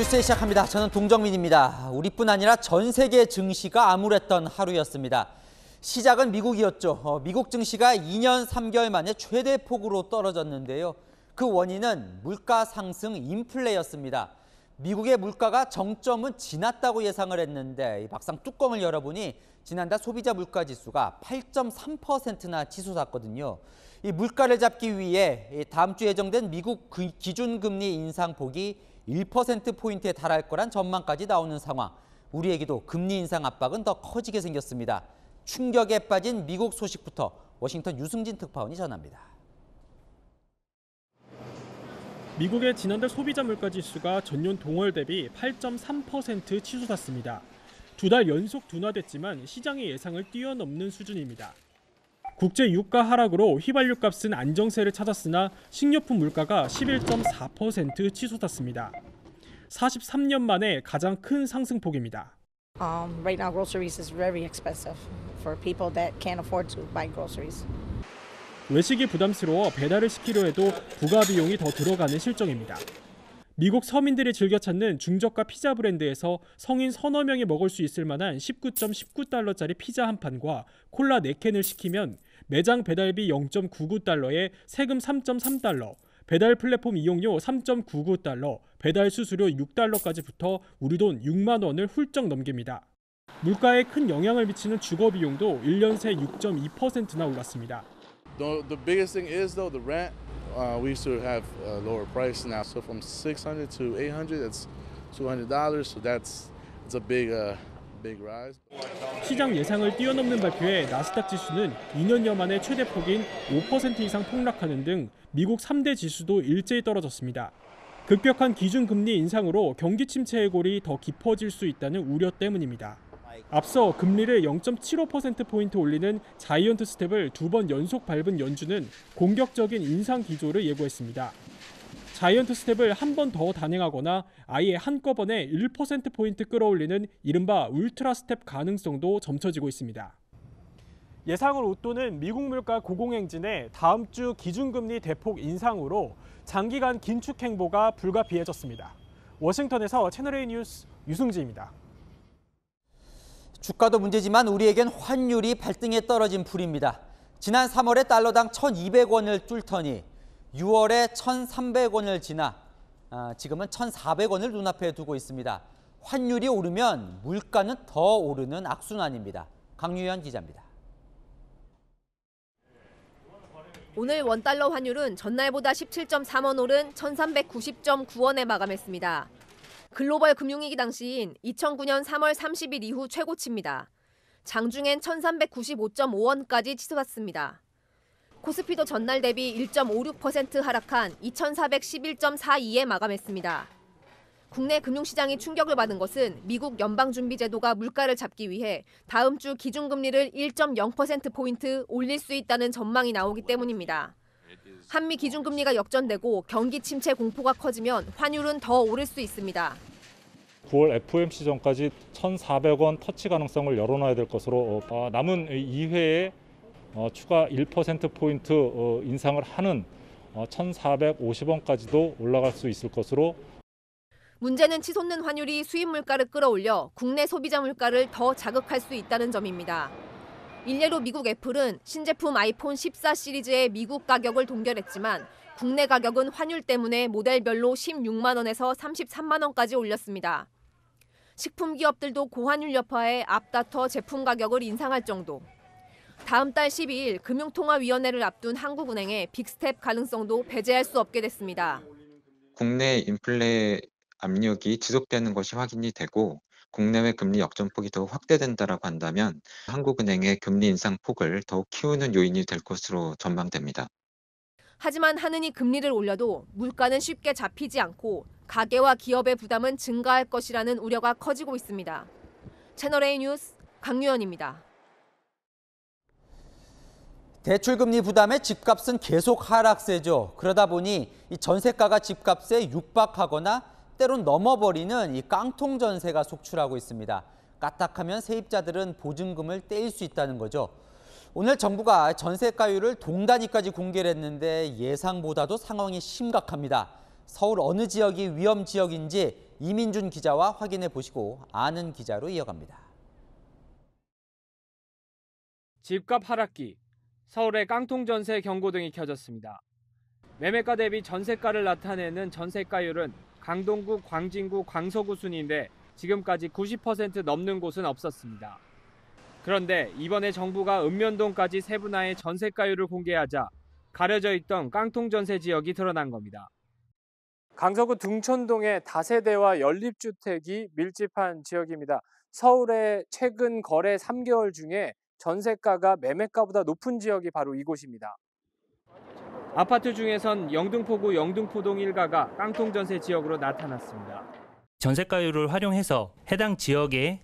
뉴스 시작합니다. 저는 동정민입니다. 우리뿐 아니라 전 세계 증시가 암울했던 하루였습니다. 시작은 미국이었죠. 미국 증시가 2년 3개월 만에 최대 폭으로 떨어졌는데요. 그 원인은 물가 상승 인플레였습니다. 미국의 물가가 정점은 지났다고 예상을 했는데 막상 뚜껑을 열어보니 지난달 소비자 물가 지수가 8.3%나 치솟았거든요. 이 물가를 잡기 위해 다음 주 예정된 미국 기준금리 인상폭이 1%포인트에 달할 거란 전망까지 나오는 상황. 우리에게도 금리 인상 압박은 더 커지게 생겼습니다. 충격에 빠진 미국 소식부터 워싱턴 유승진 특파원이 전합니다. 미국의 지난달 소비자 물가 지수가 전년 동월 대비 8.3% 치솟았습니다. 두 달 연속 둔화됐지만 시장의 예상을 뛰어넘는 수준입니다. 국제 유가 하락으로 휘발유 값은 안정세를 찾았으나 식료품 물가가 11.4% 치솟았습니다. 43년 만에 가장 큰 상승폭입니다. Right now groceries is very expensive for people that can't afford to buy groceries. 외식이 부담스러워 배달을 시키려 해도 부가 비용이 더 들어가는 실정입니다. 미국 서민들이 즐겨 찾는 중저가 피자 브랜드에서 성인 서너 명이 먹을 수 있을 만한 19.19달러짜리 피자 한 판과 콜라 4캔을 시키면 매장 배달비 0.99달러에 세금 3.3달러, 배달 플랫폼 이용료 3.99달러, 배달 수수료 6달러까지 붙어 우리 돈 6만 원을 훌쩍 넘깁니다. 물가에 큰 영향을 미치는 주거 비용도 1년 새 6.2%나 올랐습니다. The biggest thing is though the rent. We used to have a lower price now, so from $600 to $800, that's $200. So it's a big rise. 시장 예상을 뛰어넘는 발표에 나스닥 지수는 2년여 만에 최대 폭인 5% 이상 폭락하는 등 미국 3대 지수도 일제히 떨어졌습니다. 급격한 기준금리 인상으로 경기 침체의 골이 더 깊어질 수 있다는 우려 때문입니다. 앞서 금리를 0.75%포인트 올리는 자이언트 스텝을 2번 연속 밟은 연준은 공격적인 인상 기조를 예고했습니다. 자이언트 스텝을 한 번 더 단행하거나 아예 한꺼번에 1%포인트 끌어올리는 이른바 울트라 스텝 가능성도 점쳐지고 있습니다. 예상을 웃도는 미국 물가 고공행진에 다음 주 기준금리 대폭 인상으로 장기간 긴축 행보가 불가피해졌습니다. 워싱턴에서 채널A 뉴스 유승지입니다. 주가도 문제지만 우리에겐 환율이 발등에 떨어진 불입니다. 지난 3월에 달러당 1,200원을 뚫더니 6월에 1,300원을 지나 지금은 1,400원을 눈앞에 두고 있습니다. 환율이 오르면 물가는 더 오르는 악순환입니다. 강유현 기자입니다. 오늘 원달러 환율은 전날보다 17.3원 오른 1,390.9원에 마감했습니다. 글로벌 금융위기 당시인 2009년 3월 30일 이후 최고치입니다. 장중엔 1,395.5원까지 치솟았습니다. 코스피도 전날 대비 1.56% 하락한 2,411.42에 마감했습니다. 국내 금융시장이 충격을 받은 것은 미국 연방준비제도가 물가를 잡기 위해 다음 주 기준금리를 1.0%포인트 올릴 수 있다는 전망이 나오기 때문입니다. 한미 기준금리가 역전되고 경기 침체 공포가 커지면 환율은 더 오를 수 있습니다. 9월 FOMC 전까지 1,400원 터치 가능성을 열어놔야 될 것으로 남은 2회에 추가 1%포인트 인상을 하는 1,450원까지도 올라갈 수 있을 것으로. 문제는 치솟는 환율이 수입 물가를 끌어올려 국내 소비자 물가를 더 자극할 수 있다는 점입니다. 일례로 미국 애플은 신제품 아이폰 14 시리즈의 미국 가격을 동결했지만 국내 가격은 환율 때문에 모델별로 16만 원에서 33만 원까지 올렸습니다. 식품 기업들도 고환율 여파에 앞다퉈 제품 가격을 인상할 정도. 다음 달 12일 금융통화위원회를 앞둔 한국은행의 빅스텝 가능성도 배제할 수 없게 됐습니다. 국내 인플레 압력이 지속되는 것이 확인이 되고 국내외 금리 역전폭이 더욱 확대된다라고 한다면 한국은행의 금리 인상 폭을 더욱 키우는 요인이 될 것으로 전망됩니다. 하지만 하느니 금리를 올려도 물가는 쉽게 잡히지 않고 가계와 기업의 부담은 증가할 것이라는 우려가 커지고 있습니다. 채널A 뉴스 강유현입니다. 대출금리 부담에 집값은 계속 하락세죠. 그러다 보니 이 전세가가 집값에 육박하거나 때론 넘어버리는 이 깡통 전세가 속출하고 있습니다. 까딱하면 세입자들은 보증금을 떼일 수 있다는 거죠. 오늘 정부가 전세가율을 동단위까지 공개를 했는데 예상보다도 상황이 심각합니다. 서울 어느 지역이 위험 지역인지 이민준 기자와 확인해 보시고 아는 기자로 이어갑니다. 집값 하락기, 서울의 깡통 전세 경고등이 켜졌습니다. 매매가 대비 전세가를 나타내는 전세가율은 강동구, 광진구, 광서구 순인데 지금까지 90% 넘는 곳은 없었습니다. 그런데 이번에 정부가 읍면동까지 세분화해 전세가율을 공개하자 가려져 있던 깡통 전세 지역이 드러난 겁니다. 강서구 등촌동의 다세대와 연립주택이 밀집한 지역입니다. 서울의 최근 거래 3개월 중에 전세가가 매매가보다 높은 지역이 바로 이곳입니다. 아파트 중에선 영등포구 영등포동 일가가 깡통 전세 지역으로 나타났습니다. 전세가율을 활용해서 해당 지역의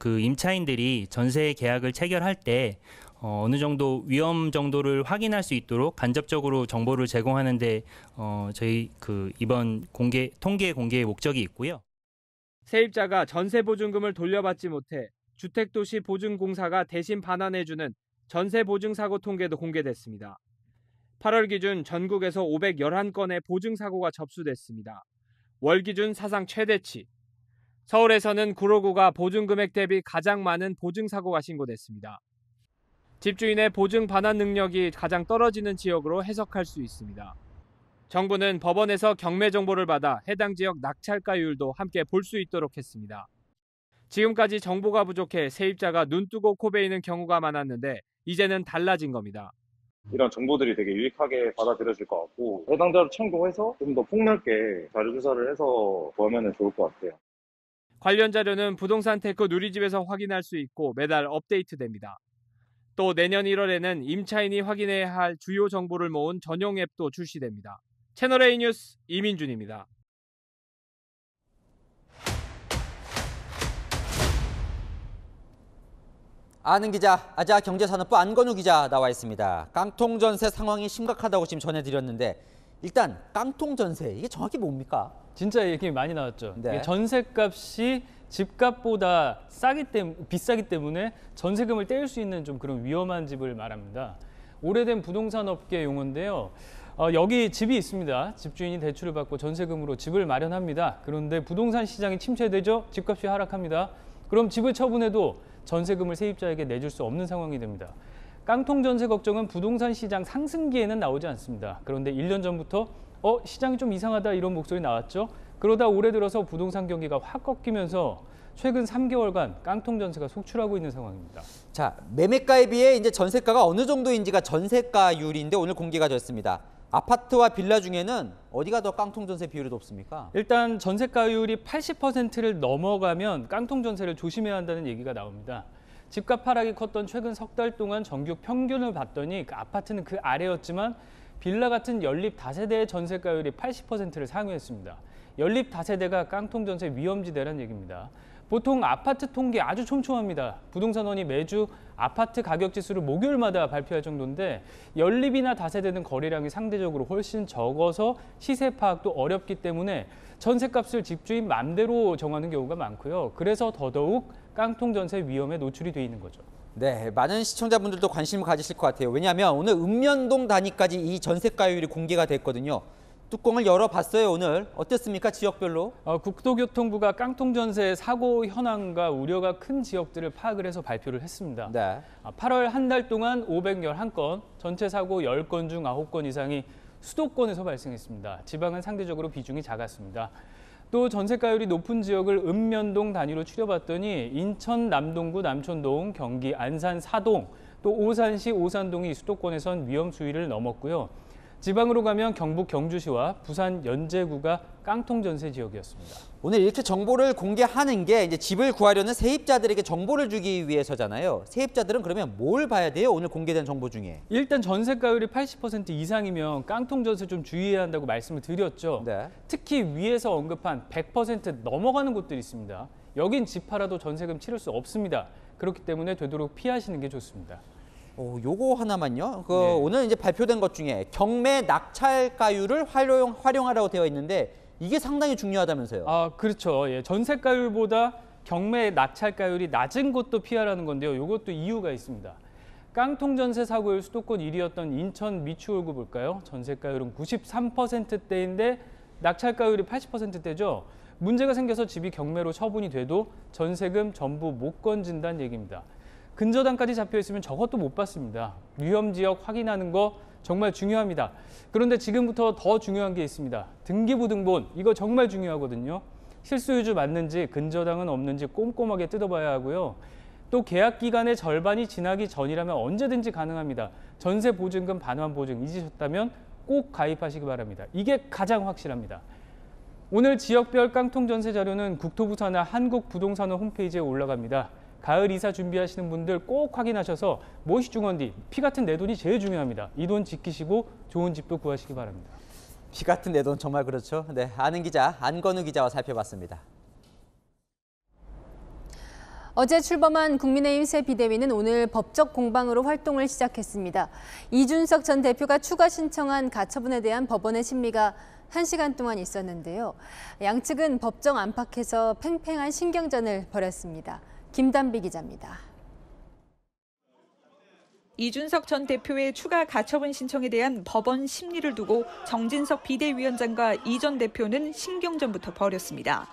임차인들이 전세 계약을 체결할 때 어느 정도 위험 정도를 확인할 수 있도록 간접적으로 정보를 제공하는데 저희 이번 통계 공개의 목적이 있고요. 세입자가 전세 보증금을 돌려받지 못해 주택도시 보증공사가 대신 반환해주는 전세 보증사고 통계도 공개됐습니다. 8월 기준 전국에서 511건의 보증사고가 접수됐습니다. 월 기준 사상 최대치. 서울에서는 구로구가 보증금액 대비 가장 많은 보증사고가 신고됐습니다. 집주인의 보증 반환 능력이 가장 떨어지는 지역으로 해석할 수 있습니다. 정부는 법원에서 경매 정보를 받아 해당 지역 낙찰가율도 함께 볼 수 있도록 했습니다. 지금까지 정보가 부족해 세입자가 눈 뜨고 코 베이는 경우가 많았는데 이제는 달라진 겁니다. 이런 정보들이 되게 유익하게 받아들여질 것 같고 해당자를 참고해서 좀 더 폭넓게 자료 조사를 해서 보면 좋을 것 같아요. 관련 자료는 부동산 테크 누리집에서 확인할 수 있고 매달 업데이트됩니다. 또 내년 1월에는 임차인이 확인해야 할 주요 정보를 모은 전용 앱도 출시됩니다. 채널A 뉴스 이민준입니다. 아는 기자, 아자경제산업부 안건우 기자 나와 있습니다. 깡통 전세 상황이 심각하다고 지금 전해드렸는데 일단 깡통 전세 이게 정확히 뭡니까? 진짜 얘기 많이 나왔죠. 네. 이게 전세값이 집값보다 비싸기 때문에 전세금을 떼일 수 있는 좀 그런 위험한 집을 말합니다. 오래된 부동산 업계 용어인데요. 여기 집이 있습니다. 집주인이 대출을 받고 전세금으로 집을 마련합니다. 그런데 부동산 시장이 침체되죠. 집값이 하락합니다. 그럼 집을 처분해도 전세금을 세입자에게 내줄 수 없는 상황이 됩니다. 깡통 전세 걱정은 부동산 시장 상승기에는 나오지 않습니다. 그런데 1년 전부터 시장이 좀 이상하다 이런 목소리 나왔죠. 그러다 올해 들어서 부동산 경기가 확 꺾이면서 최근 3개월간 깡통 전세가 속출하고 있는 상황입니다. 자, 매매가에 비해 이제 전세가가 어느 정도인지가 전세가율인데 오늘 공개가 됐습니다. 아파트와 빌라 중에는 어디가 더 깡통 전세 비율이 높습니까? 일단 전세가율이 80%를 넘어가면 깡통 전세를 조심해야 한다는 얘기가 나옵니다. 집값 하락이 컸던 최근 석 달 동안 정규 평균을 봤더니 아파트는 그 아래였지만 빌라 같은 연립 다세대의 전세가율이 80%를 상회했습니다. 연립 다세대가 깡통 전세 위험지대란 얘기입니다. 보통 아파트 통계 아주 촘촘합니다. 부동산원이 매주 아파트 가격 지수를 목요일마다 발표할 정도인데 연립이나 다세대는 거래량이 상대적으로 훨씬 적어서 시세 파악도 어렵기 때문에 전세값을 집주인 맘대로 정하는 경우가 많고요. 그래서 더더욱 깡통 전세 위험에 노출이 돼 있는 거죠. 네, 많은 시청자분들도 관심을 가지실 것 같아요. 왜냐하면 오늘 읍면동 단위까지 이 전세가율이 공개가 됐거든요. 뚜껑을 열어봤어요, 오늘. 어땠습니까, 지역별로? 국토교통부가 깡통 전세 사고 현황과 우려가 큰 지역들을 파악을 해서 발표를 했습니다. 네. 8월 한 달 동안 511건, 전체 사고 10건 중 9건 이상이 수도권에서 발생했습니다. 지방은 상대적으로 비중이 작았습니다. 또 전세가율이 높은 지역을 읍면동 단위로 추려봤더니 인천 남동구 남촌동, 경기 안산 사동, 또 오산시 오산동이 수도권에선 위험 수위를 넘었고요. 지방으로 가면 경북 경주시와 부산 연제구가 깡통 전세 지역이었습니다. 오늘 이렇게 정보를 공개하는 게 이제 집을 구하려는 세입자들에게 정보를 주기 위해서잖아요. 세입자들은 그러면 뭘 봐야 돼요? 오늘 공개된 정보 중에. 일단 전세가율이 80% 이상이면 깡통 전세 좀 주의해야 한다고 말씀을 드렸죠. 네. 특히 위에서 언급한 100% 넘어가는 곳들이 있습니다. 여긴 집 팔아도 전세금 치를 수 없습니다. 그렇기 때문에 되도록 피하시는 게 좋습니다. 요거 하나만요. 네. 오늘 이제 발표된 것 중에 경매 낙찰가율을 활용하라고 되어 있는데 이게 상당히 중요하다면서요. 그렇죠. 예, 전세가율보다 경매 낙찰가율이 낮은 곳도 피하라는 건데요. 이것도 이유가 있습니다. 깡통 전세 사고율 수도권 1위였던 인천 미추홀구 볼까요? 전세가율은 93%대인데 낙찰가율이 80%대죠. 문제가 생겨서 집이 경매로 처분이 돼도 전세금 전부 못 건진다는 얘기입니다. 근저당까지 잡혀 있으면 저것도 못 받습니다. 위험 지역 확인하는 거 정말 중요합니다. 그런데 지금부터 더 중요한 게 있습니다. 등기부등본, 이거 정말 중요하거든요. 실소유주 맞는지 근저당은 없는지 꼼꼼하게 뜯어봐야 하고요. 또 계약 기간의 절반이 지나기 전이라면 언제든지 가능합니다. 전세 보증금 반환 보증 잊으셨다면 꼭 가입하시기 바랍니다. 이게 가장 확실합니다. 오늘 지역별 깡통 전세 자료는 국토부 산하 한국부동산원 홈페이지에 올라갑니다. 가을 이사 준비하시는 분들 꼭 확인하셔서 무엇이 중요한지 피 같은 내 돈이 제일 중요합니다. 이 돈 지키시고 좋은 집도 구하시기 바랍니다. 피 같은 내 돈 정말 그렇죠. 네, 아는 기자 안건우 기자와 살펴봤습니다. 어제 출범한 국민의힘 새 비대위는 오늘 법적 공방으로 활동을 시작했습니다. 이준석 전 대표가 추가 신청한 가처분에 대한 법원의 심리가 1시간 동안 있었는데요. 양측은 법정 안팎에서 팽팽한 신경전을 벌였습니다. 김단비 기자입니다. 이준석 전 대표의 추가 가처분 신청에 대한 법원 심리를 두고 정진석 비대위원장과 이 전 대표는 신경전부터 벌였습니다.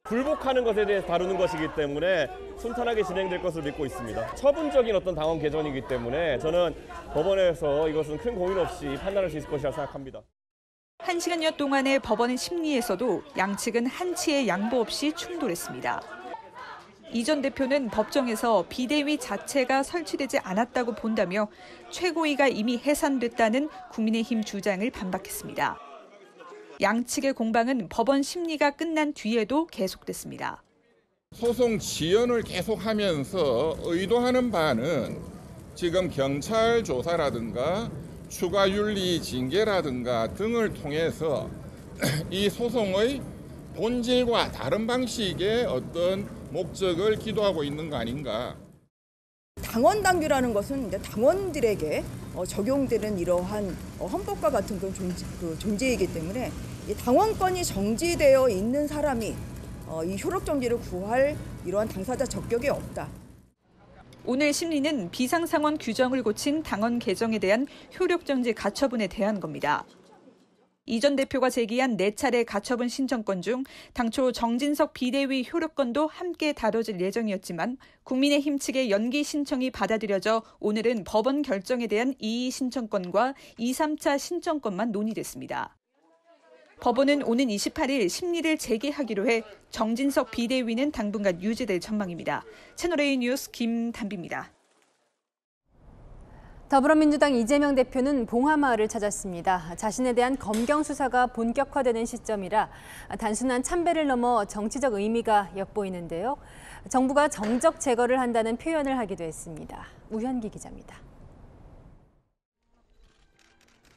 굴복하는 것에 대해서 다루는 것이기 때문에 순탄하게 진행될 것을 믿고 있습니다. 처분적인 어떤 당원 개정이기 때문에 저는 법원에서 이것은 큰 고민 없이 판단할 수 있을 것이라 생각합니다. 1시간여 동안의 법원의 심리에서도 양측은 한치의 양보 없이 충돌했습니다. 이 전 대표는 법정에서 비대위 자체가 설치되지 않았다고 본다며 최고위가 이미 해산됐다는 국민의힘 주장을 반박했습니다. 양측의 공방은 법원 심리가 끝난 뒤에도 계속됐습니다. 소송 지연을 계속하면서 의도하는 바는 지금 경찰 조사라든가 추가 윤리 징계라든가 등을 통해서 이 소송의 본질과 다른 방식의 어떤 목적을 기도하고 있는 거 아닌가. 당원 당규라는 것은 이제 당원들에게 적용되는 이러한 헌법과 같은 그런 존재이기 때문에 이 당원권이 정지되어 있는 사람이 이 효력 정지를 구할 이러한 당사자 적격이 없다. 오늘 심리는 비상상황 규정을 고친 당원 개정에 대한 효력 정지 가처분에 대한 겁니다. 이 전 대표가 제기한 4차례 가처분 신청건 중 당초 정진석 비대위 효력건도 함께 다뤄질 예정이었지만 국민의힘 측의 연기 신청이 받아들여져 오늘은 법원 결정에 대한 이의 신청건과 2, 3차 신청건만 논의됐습니다. 법원은 오는 28일 심리를 재개하기로 해 정진석 비대위는 당분간 유지될 전망입니다. 채널A 뉴스 김단비입니다. 더불어민주당 이재명 대표는 봉하마을을 찾았습니다. 자신에 대한 검경 수사가 본격화되는 시점이라 단순한 참배를 넘어 정치적 의미가 엿보이는데요. 정부가 정적 제거를 한다는 표현을 하기도 했습니다. 우현기 기자입니다.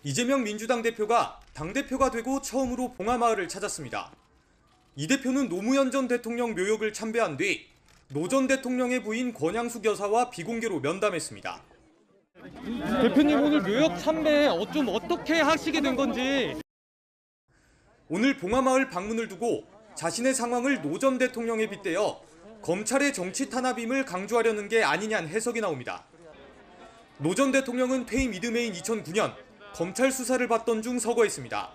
이재명 민주당 대표가 당대표가 되고 처음으로 봉하마을을 찾았습니다. 이 대표는 노무현 전 대통령 묘역을 참배한 뒤 노 전 대통령의 부인 권양숙 여사와 비공개로 면담했습니다. 대표님 오늘 묘역 참배 좀 어떻게 하시게 된 건지. 오늘 봉하마을 방문을 두고 자신의 상황을 노 전 대통령에 빗대어 검찰의 정치 탄압임을 강조하려는 게 아니냐는 해석이 나옵니다. 노 전 대통령은 퇴임 이듬해인 2009년 검찰 수사를 받던 중 서거했습니다.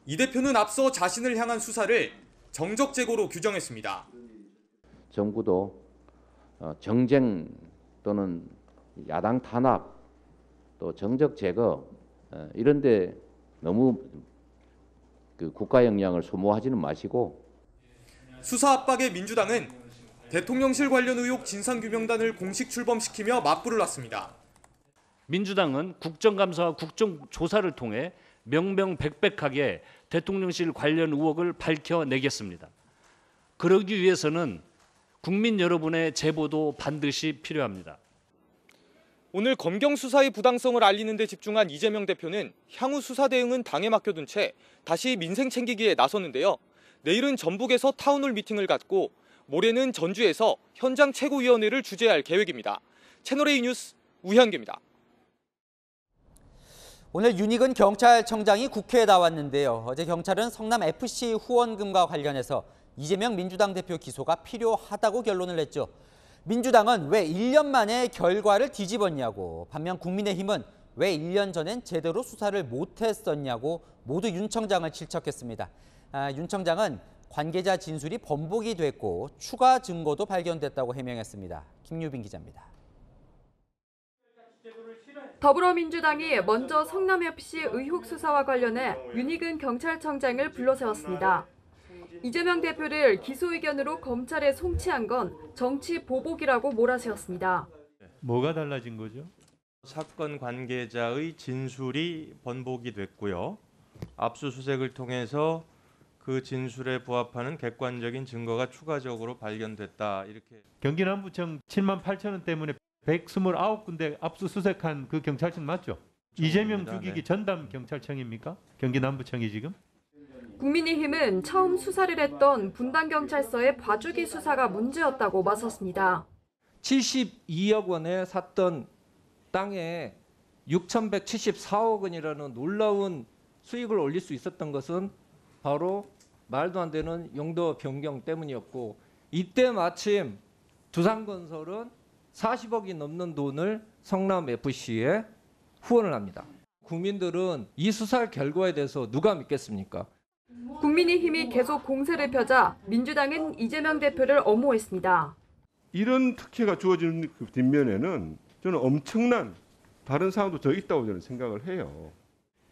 이 대표는 앞서 자신을 향한 수사를 정적 제거로 규정했습니다. 정부도 정쟁 또는 야당 탄압 또 정적 제거 이런 데 너무 국가 역량을 소모하지는 마시고. 수사 압박에 민주당은 대통령실 관련 의혹 진상규명단을 공식 출범시키며 맞불을 놨습니다. 민주당은 국정감사와 국정조사를 통해 명명백백하게 대통령실 관련 의혹을 밝혀내겠습니다. 그러기 위해서는 국민 여러분의 제보도 반드시 필요합니다. 오늘 검경 수사의 부당성을 알리는 데 집중한 이재명 대표는 향후 수사 대응은 당에 맡겨둔 채 다시 민생 챙기기에 나섰는데요. 내일은 전북에서 타운홀 미팅을 갖고 모레는 전주에서 현장 최고위원회를 주재할 계획입니다. 채널A 뉴스 우현기입니다. 오늘 윤익은 경찰청장이 국회에 나왔는데요. 어제 경찰은 성남FC 후원금과 관련해서 이재명 민주당 대표 기소가 필요하다고 결론을 냈죠. 민주당은 왜 1년 만에 결과를 뒤집었냐고, 반면 국민의힘은 왜 1년 전엔 제대로 수사를 못했었냐고 모두 윤 청장을 질책했습니다. 윤 청장은 관계자 진술이 번복이 됐고 추가 증거도 발견됐다고 해명했습니다. 김유빈 기자입니다. 더불어민주당이 먼저 성남FC 의혹 수사와 관련해 윤희근 경찰청장을 불러세웠습니다. 이재명 대표를 기소 의견으로 검찰에 송치한 건 정치 보복이라고 몰아세웠습니다. 뭐가 달라진 거죠? 사건 관계자의 진술이 번복이 됐고요. 압수수색을 통해서 그 진술에 부합하는 객관적인 증거가 추가적으로 발견됐다. 이렇게. 경기 남부청 7만 8천 원 때문에 129군데 압수수색한 그 경찰청 맞죠? 이재명 죽이기 네. 전담 경찰청입니까? 경기 남부청이 지금? 국민의힘은 처음 수사를 했던 분당경찰서의 봐주기 수사가 문제였다고 맞섰습니다. 72억 원에 샀던 땅에 6,174억 원이라는 놀라운 수익을 올릴 수 있었던 것은 바로 말도 안 되는 용도 변경 때문이었고, 이때 마침 두산건설은 40억이 넘는 돈을 성남FC에 후원을 합니다. 국민들은 이 수사 결과에 대해서 누가 믿겠습니까? 국민의힘이 계속 공세를 펴자 민주당은 이재명 대표를 엄호했습니다. 이런 특혜가 주어지는 그 뒷면에는 저는 엄청난 다른 사항도 더 있다고 저는 생각을 해요.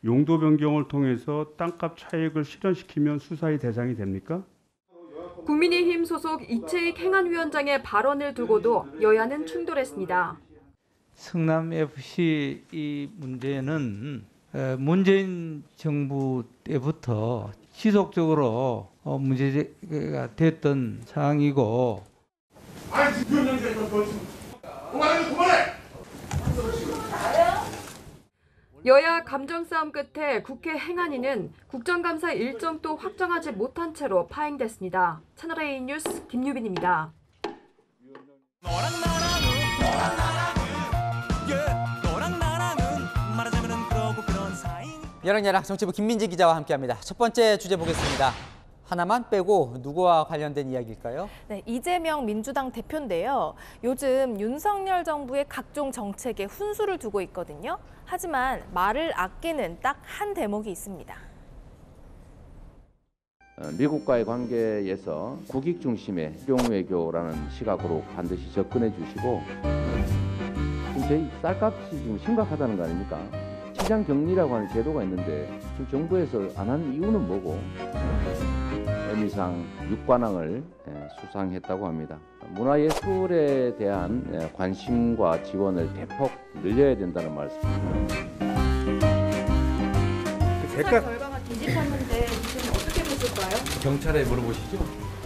용도 변경을 통해서 땅값 차익을 실현시키면 수사의 대상이 됩니까? 국민의힘 소속 이채익 행안위원장의 발언을 두고도 여야는 충돌했습니다. 성남FC 이 문제는 문재인 정부 때부터 지속적으로 문제가 됐던 사항이고. 여야 감정 싸움 끝에 국회 행안위는 국정감사 일정도 확정하지 못한 채로 파행됐습니다. 채널A 뉴스 김유빈입니다. 여랑야랑 정치부 김민지 기자와 함께합니다. 첫 번째 주제 보겠습니다. 하나만 빼고 누구와 관련된 이야기일까요? 네, 이재명 민주당 대표인데요. 요즘 윤석열 정부의 각종 정책에 훈수를 두고 있거든요. 하지만 말을 아끼는 딱 한 대목이 있습니다. 미국과의 관계에서 국익 중심의 실용외교라는 시각으로 반드시 접근해 주시고, 지금 저희 쌀값이 지금 심각하다는 거 아닙니까? 시장 격리라고 하는 제도가 있는데 지금 정부에서 안 하는 이유는 뭐고? 의미상 6관왕을 수상했다고 합니다. 문화예술에 대한 관심과 지원을 대폭 늘려야 된다는 말씀입니다. 수사 결과가 뒤집혔는데 지금 어떻게 보실까요? 경찰에 물어보시죠.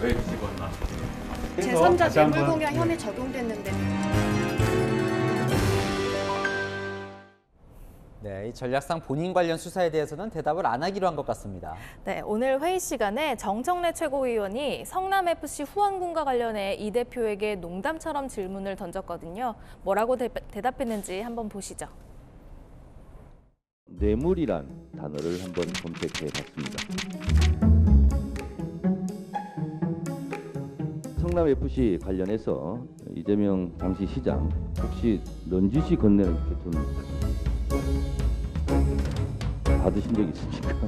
왜 뒤집었나? 제3자 뇌물공여 혐의 적용됐는데. 네, 이 전략상 본인 관련 수사에 대해서는 대답을 안 하기로 한 것 같습니다. 네, 오늘 회의 시간에 정청래 최고위원이 성남FC 후원군과 관련해 이 대표에게 농담처럼 질문을 던졌거든요. 뭐라고 대답했는지 한번 보시죠. 뇌물이란 단어를 한번 검색해 봤습니다. 성남FC 관련해서 이재명 당시 시장 혹시 넌지시 건네를 이렇게 돈 받으신 적 있습니까?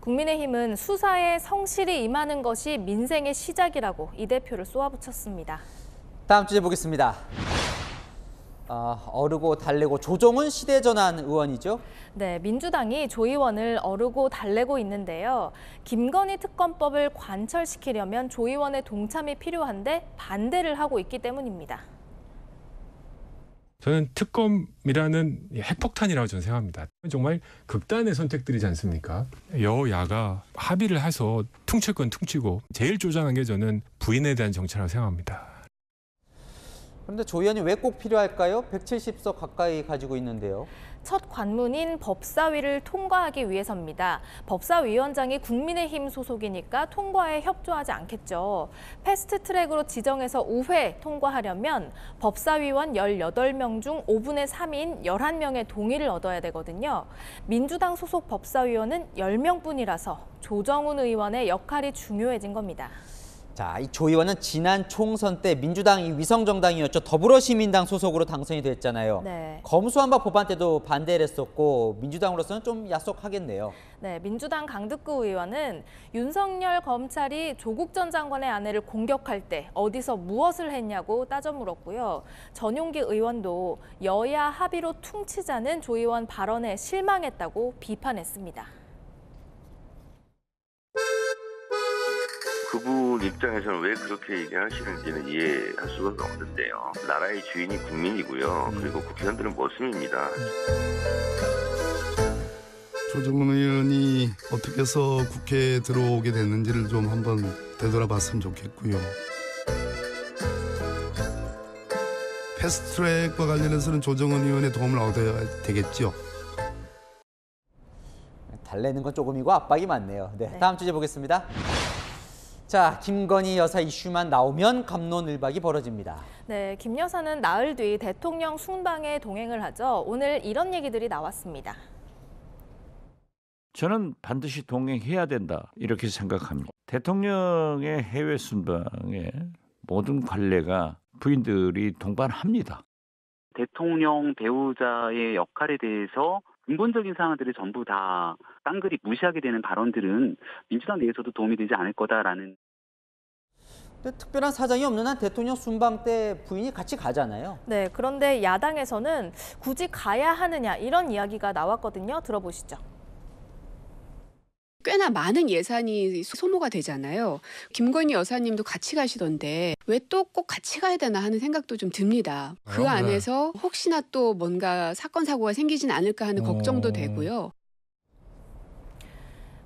국민의힘은 수사에 성실히 임하는 것이 민생의 시작이라고 이 대표를 쏘아붙였습니다. 다음 주제 보겠습니다. 어르고 달래고 조정훈 시대전환 의원이죠? 네, 민주당이 조 의원을 어르고 달래고 있는데요. 김건희 특검법을 관철시키려면 조 의원의 동참이 필요한데 반대를 하고 있기 때문입니다. 저는 특검이라는 핵폭탄이라고 저는 생각합니다. 정말 극단의 선택들이지 않습니까? 여야가 합의를 해서 퉁칠 건 퉁치고 제일 쪼잔한 게 저는 부인에 대한 정치라고 생각합니다. 그런데 조 의원이 왜 꼭 필요할까요? 170석 가까이 가지고 있는데요. 첫 관문인 법사위를 통과하기 위해서입니다. 법사위원장이 국민의힘 소속이니까 통과에 협조하지 않겠죠. 패스트트랙으로 지정해서 5회 통과하려면 법사위원 18명 중 5분의 3인 11명의 동의를 얻어야 되거든요. 민주당 소속 법사위원은 10명뿐이라서 조정훈 의원의 역할이 중요해진 겁니다. 자, 이 조 의원은 지난 총선 때 민주당 이 위성정당이었죠. 더불어시민당 소속으로 당선이 됐잖아요. 네. 검수완박 법안 때도 반대를 했었고 민주당으로서는 좀 야속하겠네요. 네, 민주당 강득구 의원은 윤석열 검찰이 조국 전 장관의 아내를 공격할 때 어디서 무엇을 했냐고 따져 물었고요. 전용기 의원도 여야 합의로 퉁치자는 조 의원 발언에 실망했다고 비판했습니다. 그분 입장에서는 왜 그렇게 얘기하시는지는 이해할 수가 없는데요. 나라의 주인이 국민이고요. 그리고 국회의원들은 모습입니다. 조정은 의원이 어떻게 해서 국회에 들어오게 됐는지를 좀 한번 되돌아봤으면 좋겠고요. 패스트트랙과 관련해서는 조정은 의원의 도움을 얻어야 되겠죠. 달래는 건 조금이고 압박이 많네요. 네, 다음 주제 보겠습니다. 자, 김건희 여사 이슈만 나오면 갑론을박이 벌어집니다. 네, 김 여사는 나흘 뒤 대통령 순방에 동행을 하죠. 오늘 이런 얘기들이 나왔습니다. 저는 반드시 동행해야 된다 이렇게 생각합니다. 대통령의 해외 순방에 모든 관례가 부인들이 동반합니다. 대통령 배우자의 역할에 대해서 근본적인 사항들을 전부 다 깡그리 무시하게 되는 발언들은 민주당 내에서도 도움이 되지 않을 거다라는. 근데 특별한 사정이 없는 한 대통령 순방 때 부인이 같이 가잖아요. 네, 그런데 야당에서는 굳이 가야 하느냐 이런 이야기가 나왔거든요. 들어보시죠. 꽤나 많은 예산이 소모가 되잖아요. 김건희 여사님도 같이 가시던데 왜 또 꼭 같이 가야 되나 하는 생각도 좀 듭니다. 그 안에서 혹시나 또 뭔가 사건 사고가 생기진 않을까 하는 걱정도 되고요.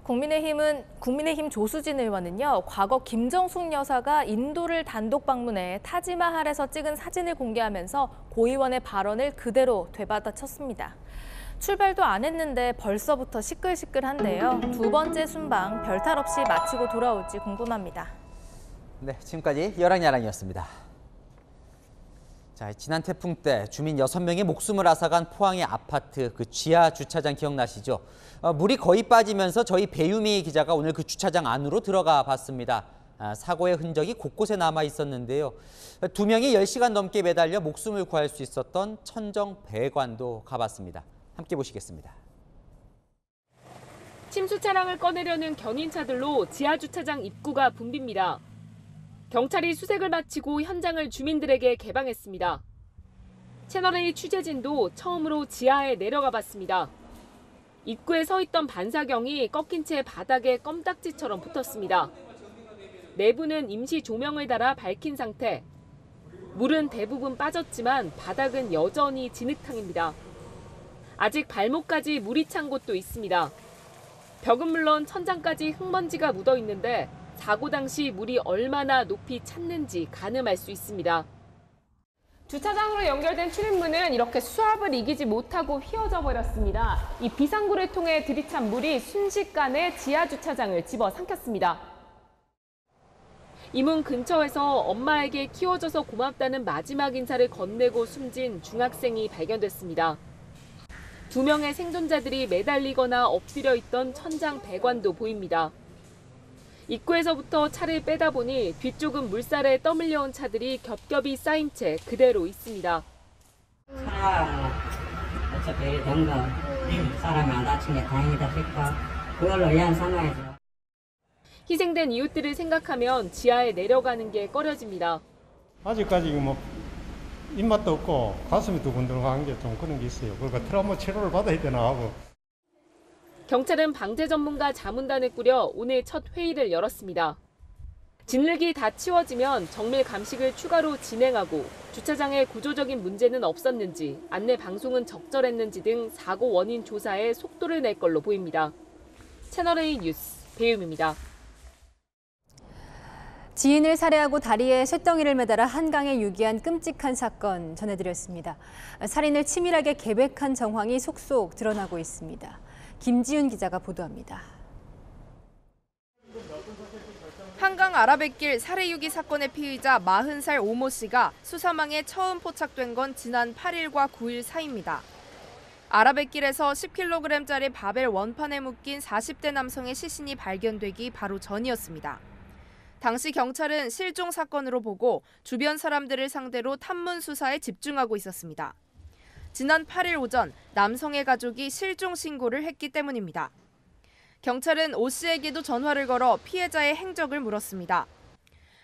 국민의힘 조수진 의원은요, 과거 김정숙 여사가 인도를 단독 방문해 타지마할에서 찍은 사진을 공개하면서 고 의원의 발언을 그대로 되받아쳤습니다. 출발도 안 했는데 벌써부터 시끌시끌한데요. 두 번째 순방 별탈 없이 마치고 돌아올지 궁금합니다. 네, 지금까지 여랑야랑이었습니다. 자, 지난 태풍 때 주민 6명의 목숨을 앗아간 포항의 아파트 그 지하 주차장 기억나시죠? 물이 거의 빠지면서 저희 배유미 기자가 오늘 그 주차장 안으로 들어가 봤습니다. 사고의 흔적이 곳곳에 남아 있었는데요. 2명이 10시간 넘게 매달려 목숨을 구할 수 있었던 천정배관도 가봤습니다. 함께 보시겠습니다. 침수 차량을 꺼내려는 견인차들로 지하 주차장 입구가 붐빕니다. 경찰이 수색을 마치고 현장을 주민들에게 개방했습니다. 채널A 취재진도 처음으로 지하에 내려가 봤습니다. 입구에 서 있던 반사경이 꺾인 채 바닥에 껌딱지처럼 붙었습니다. 내부는 임시 조명을 달아 밝힌 상태. 물은 대부분 빠졌지만 바닥은 여전히 진흙탕입니다. 아직 발목까지 물이 찬 곳도 있습니다. 벽은 물론 천장까지 흙먼지가 묻어 있는데 사고 당시 물이 얼마나 높이 찼는지 가늠할 수 있습니다. 주차장으로 연결된 출입문은 이렇게 수압을 이기지 못하고 휘어져 버렸습니다. 이 비상구를 통해 들이찬 물이 순식간에 지하 주차장을 집어삼켰습니다. 이 문 근처에서 엄마에게 키워줘서 고맙다는 마지막 인사를 건네고 숨진 중학생이 발견됐습니다. 2명의 생존자들이 매달리거나 엎드려 있던 천장 배관도 보입니다. 입구에서부터 차를 빼다 보니 뒤쪽은 물살에 떠밀려온 차들이 겹겹이 쌓인 채 그대로 있습니다. 어차피 된 거 사람이 안 다친 게 다행이다 싶고 그걸로 위한 상황이죠. 희생된 이웃들을 생각하면 지하에 내려가는 게 꺼려집니다. 아직까지 뭐 입맛도 없고 가슴이 두근두근한 게 좀 그런 게 있어요. 그러니까 트라우마 치료를 받아야 되나 하고. 경찰은 방재 전문가 자문단을 꾸려 오늘 첫 회의를 열었습니다. 진흙이 다 치워지면 정밀 감식을 추가로 진행하고 주차장에 구조적인 문제는 없었는지, 안내 방송은 적절했는지 등 사고 원인 조사에 속도를 낼 걸로 보입니다. 채널A 뉴스 배유미입니다. 지인을 살해하고 다리에 쇳덩이를 매달아 한강에 유기한 끔찍한 사건 전해드렸습니다. 살인을 치밀하게 계획한 정황이 속속 드러나고 있습니다. 김지윤 기자가 보도합니다. 한강 아라뱃길 살해 유기 사건의 피의자 40살 오모 씨가 수사망에 처음 포착된 건 지난 8일과 9일 사이입니다. 아라뱃길에서 10kg짜리 바벨 원판에 묶인 40대 남성의 시신이 발견되기 바로 전이었습니다. 당시 경찰은 실종 사건으로 보고 주변 사람들을 상대로 탐문 수사에 집중하고 있었습니다. 지난 8일 오전 남성의 가족이 실종 신고를 했기 때문입니다. 경찰은 오 씨에게도 전화를 걸어 피해자의 행적을 물었습니다.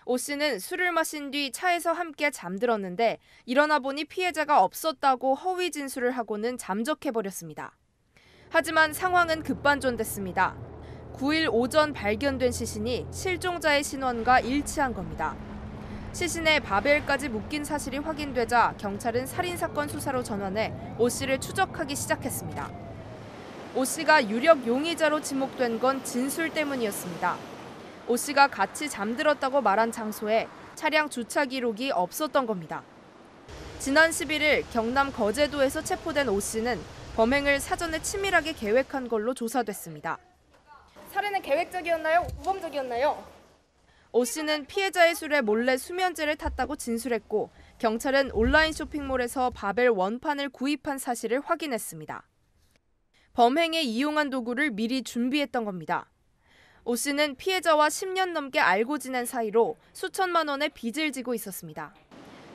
오 씨는 술을 마신 뒤 차에서 함께 잠들었는데 일어나 보니 피해자가 없었다고 허위 진술을 하고는 잠적해버렸습니다. 하지만 상황은 급반전됐습니다. 9일 오전 발견된 시신이 실종자의 신원과 일치한 겁니다. 시신에 바벨까지 묶인 사실이 확인되자 경찰은 살인사건 수사로 전환해 오 씨를 추적하기 시작했습니다. 오 씨가 유력 용의자로 지목된 건 진술 때문이었습니다. 오 씨가 같이 잠들었다고 말한 장소에 차량 주차 기록이 없었던 겁니다. 지난 11일 경남 거제도에서 체포된 오 씨는 범행을 사전에 치밀하게 계획한 걸로 조사됐습니다. 살인은 계획적이었나요? 우범적이었나요? 오 씨는 피해자의 술에 몰래 수면제를 탔다고 진술했고 경찰은 온라인 쇼핑몰에서 바벨 원판을 구입한 사실을 확인했습니다. 범행에 이용한 도구를 미리 준비했던 겁니다. 오 씨는 피해자와 10년 넘게 알고 지낸 사이로 수천만 원의 빚을 지고 있었습니다.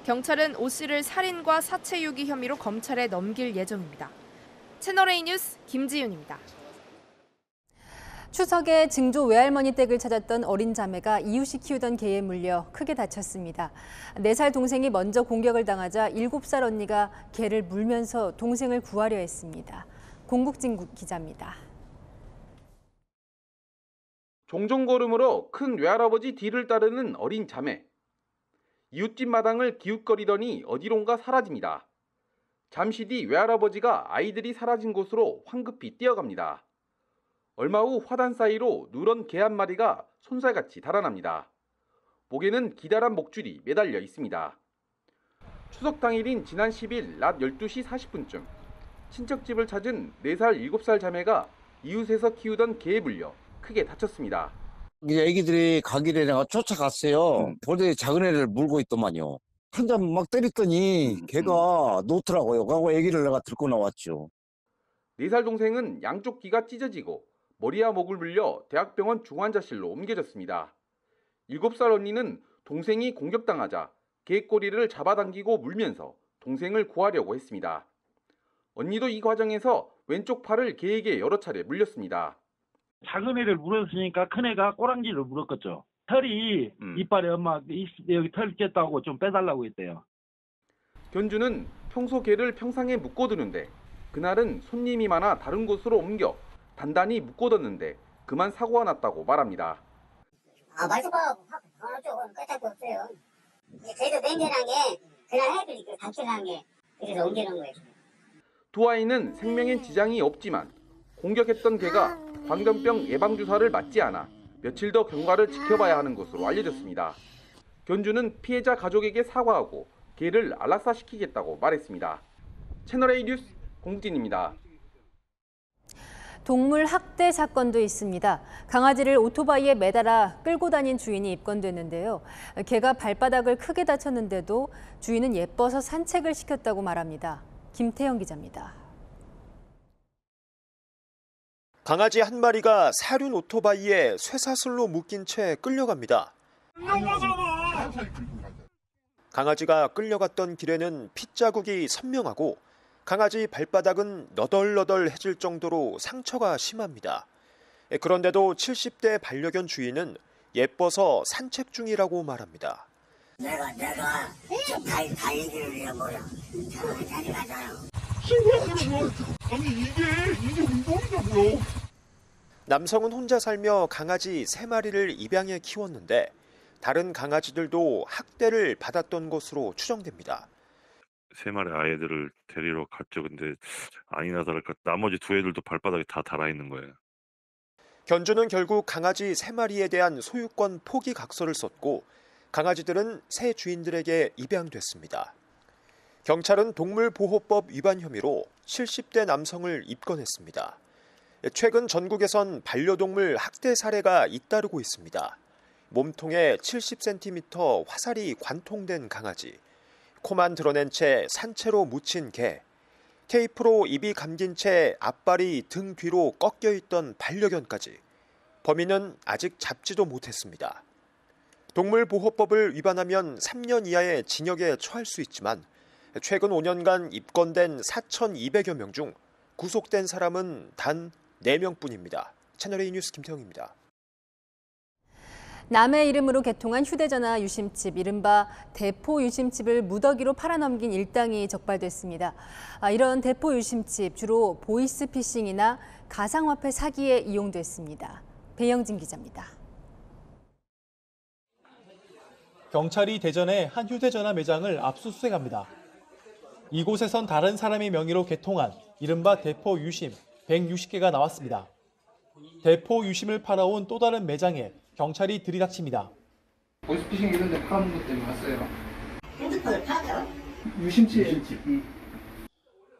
경찰은 오 씨를 살인과 사체 유기 혐의로 검찰에 넘길 예정입니다. 채널A 뉴스 김지윤입니다. 추석에 증조 외할머니 댁을 찾았던 어린 자매가 이웃이 키우던 개에 물려 크게 다쳤습니다. 4살 동생이 먼저 공격을 당하자 7살 언니가 개를 물면서 동생을 구하려 했습니다. 공국진 기자입니다. 종종 걸음으로 큰 외할아버지 뒤를 따르는 어린 자매. 이웃집 마당을 기웃거리더니 어디론가 사라집니다. 잠시 뒤 외할아버지가 아이들이 사라진 곳으로 황급히 뛰어갑니다. 얼마 후 화단 사이로 누런 개 한 마리가 손살같이 달아납니다. 목에는 기다란 목줄이 매달려 있습니다. 추석 당일인 지난 10일 낮 12시 40분쯤 친척집을 찾은 4살, 7살 자매가 이웃에서 키우던 개에 물려 크게 다쳤습니다. 애기들이 가길래 내가 쫓아갔어요. 보더니 작은 애를 물고 있더만요. 한 잔 막 때렸더니 걔가 놓더라고요. 그리고 애기를 내가 들고 나왔죠. 4살 동생은 양쪽 귀가 찢어지고 머리와 목을 물려 대학병원 중환자실로 옮겨졌습니다. 7살 언니는 동생이 공격당하자 개 꼬리를 잡아당기고 물면서 동생을 구하려고 했습니다. 언니도 이 과정에서 왼쪽 팔을 개에게 여러 차례 물렸습니다. 작은 애를 물었으니까 큰 애가 꼬랑지를 물었겠죠. 털이 이빨에 엄마 여기 털 깼다고 좀 빼달라고 했대요. 견주는 평소 개를 평상에 묶어두는데 그날은 손님이 많아 다른 곳으로 옮겨 단단히 묶어뒀는데 그만 사고가 났다고 말합니다. 말씀하고 하나 쪽은 까딱도 없어요. 걔도 맹견한 게 그날 해들이 다킬한 게 그래서 옮겨놓은 거예요. 두 아이는 생명엔 지장이 없지만 공격했던 개가 광견병 예방주사를 맞지 않아 며칠 더 경과를 지켜봐야 하는 것으로 알려졌습니다. 견주는 피해자 가족에게 사과하고 개를 안락사시키겠다고 말했습니다. 채널A 뉴스 공국진입니다. 동물 학대 사건도 있습니다. 강아지를 오토바이에 매달아 끌고 다닌 주인이 입건됐는데요. 개가 발바닥을 크게 다쳤는데도 주인은 예뻐서 산책을 시켰다고 말합니다. 김태영 기자입니다. 강아지 한 마리가 사륜 오토바이에 쇠사슬로 묶인 채 끌려갑니다. 강아지가 끌려갔던 길에는 핏자국이 선명하고 강아지 발바닥은 너덜너덜해질 정도로 상처가 심합니다. 그런데도 70대 반려견 주인은 예뻐서 산책 중이라고 말합니다. 내가 좀 달리기를 위해 뭐야. 다녀가잖아요. 아니 이게 운동이냐고요. 남성은 혼자 살며 강아지 3마리를 입양해 키웠는데 다른 강아지들도 학대를 받았던 것으로 추정됩니다. 3마리 아이들을 데리러 갔죠. 근데 아니나 다를까 나머지 2애들도 발바닥에 다 달아있는 거예요. 견주는 결국 강아지 3마리에 대한 소유권 포기 각서를 썼고 강아지들은 새 주인들에게 입양됐습니다. 경찰은 동물보호법 위반 혐의로 70대 남성을 입건했습니다. 최근 전국에선 반려동물 학대 사례가 잇따르고 있습니다. 몸통에 70cm 화살이 관통된 강아지, 코만 드러낸 채 산채로 묻힌 개, 테이프로 입이 감긴 채 앞발이 등 뒤로 꺾여 있던 반려견까지 범인은 아직 잡지도 못했습니다. 동물보호법을 위반하면 3년 이하의 징역에 처할 수 있지만 최근 5년간 입건된 4,200여 명 중 구속된 사람은 단 4명뿐입니다. 채널A 뉴스 김태형입니다. 남의 이름으로 개통한 휴대전화 유심칩, 이른바 대포 유심칩을 무더기로 팔아넘긴 일당이 적발됐습니다. 이런 대포 유심칩 주로 보이스피싱이나 가상화폐 사기에 이용됐습니다. 배영진 기자입니다. 경찰이 대전의 한 휴대전화 매장을 압수수색합니다. 이곳에선 다른 사람의 명의로 개통한 이른바 대포 유심 160개가 나왔습니다. 대포 유심을 팔아온 또 다른 매장에 경찰이 들이닥칩니다. 보이스피싱 이런 데 파는 것 때문에 왔어요. 핸드폰을 파죠? 유심칩.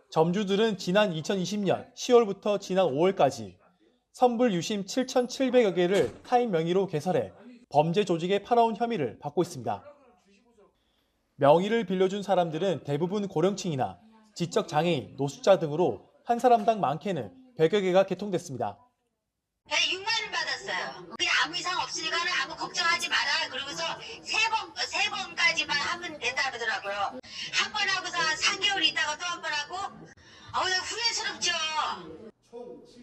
점주들은 지난 2020년 10월부터 지난 5월까지 선불 유심 7,700여 개를 타인 명의로 개설해 범죄 조직에 팔아온 혐의를 받고 있습니다. 명의를 빌려준 사람들은 대부분 고령층이나 지적 장애인, 노숙자 등으로 한 사람당 많게는 100여 개가 개통됐습니다. 6만 원 받았어요. 그냥 아무 이상 없으니까 아무 걱정하지 마라. 그러고서 세 번까지만 하면 된다 그러더라고요. 한 번 하고서 한 3개월 있다가 또 한 번 하고 후회스럽죠.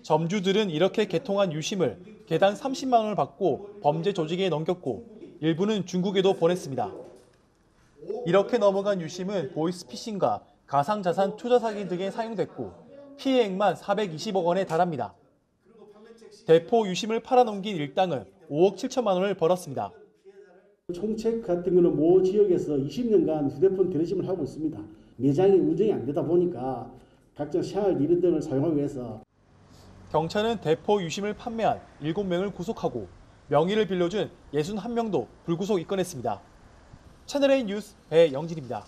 점주들은 이렇게 개통한 유심을 개당 30만 원을 받고 범죄 조직에 넘겼고 일부는 중국에도 보냈습니다. 이렇게 넘어간 유심은 보이스피싱과 가상자산 투자 사기 등에 사용됐고 피해액만 420억 원에 달합니다. 대포 유심을 팔아넘긴 일당은 5억 7천만 원을 벌었습니다. 총책 같은 거는 모 지역에서 20년간 휴대폰 대리점을 하고 있습니다. 매장이 운영이 안 되다 보니까 각종 생활 이런 등을 사용하기 위해서 경찰은 대포 유심을 판매한 7명을 구속하고 명의를 빌려준 61명도 불구속 입건했습니다. 채널A 뉴스 배영진입니다.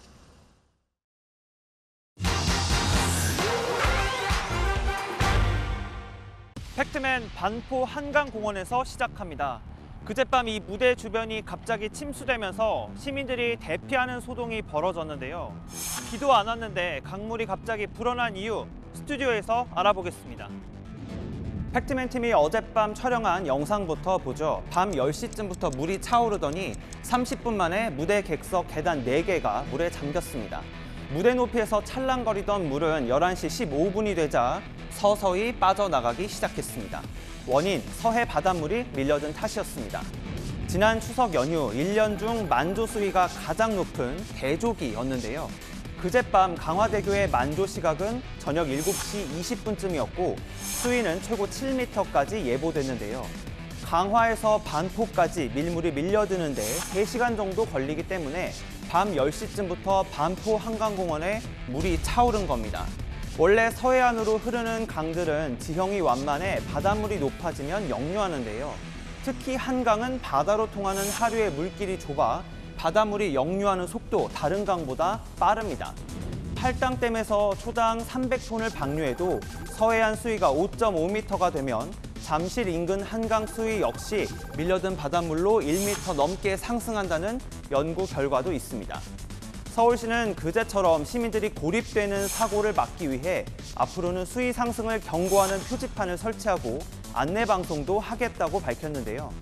팩트맨 반포 한강공원에서 시작합니다. 그젯밤 이 무대 주변이 갑자기 침수되면서 시민들이 대피하는 소동이 벌어졌는데요. 비도 안 왔는데 강물이 갑자기 불어난 이유 스튜디오에서 알아보겠습니다. 팩트맨 팀이 어젯밤 촬영한 영상부터 보죠. 밤 10시쯤부터 물이 차오르더니 30분 만에 무대 객석 계단 4개가 물에 잠겼습니다. 무대 높이에서 찰랑거리던 물은 11시 15분이 되자 서서히 빠져나가기 시작했습니다. 원인, 서해 바닷물이 밀려든 탓이었습니다. 지난 추석 연휴 1년 중 만조 수위가 가장 높은 대조기였는데요. 그젯밤 강화대교의 만조 시각은 저녁 7시 20분쯤이었고 수위는 최고 7m까지 예보됐는데요. 강화에서 반포까지 밀물이 밀려드는데 3시간 정도 걸리기 때문에 밤 10시쯤부터 반포 한강공원에 물이 차오른 겁니다. 원래 서해안으로 흐르는 강들은 지형이 완만해 바닷물이 높아지면 역류하는데요. 특히 한강은 바다로 통하는 하류의 물길이 좁아 바닷물이 역류하는 속도 다른 강보다 빠릅니다. 팔당댐에서 초당 300톤을 방류해도 서해안 수위가 5.5m가 되면 잠실 인근 한강 수위 역시 밀려든 바닷물로 1m 넘게 상승한다는 연구 결과도 있습니다. 서울시는 그제처럼 시민들이 고립되는 사고를 막기 위해 앞으로는 수위 상승을 경고하는 표지판을 설치하고 안내 방송도 하겠다고 밝혔는데요.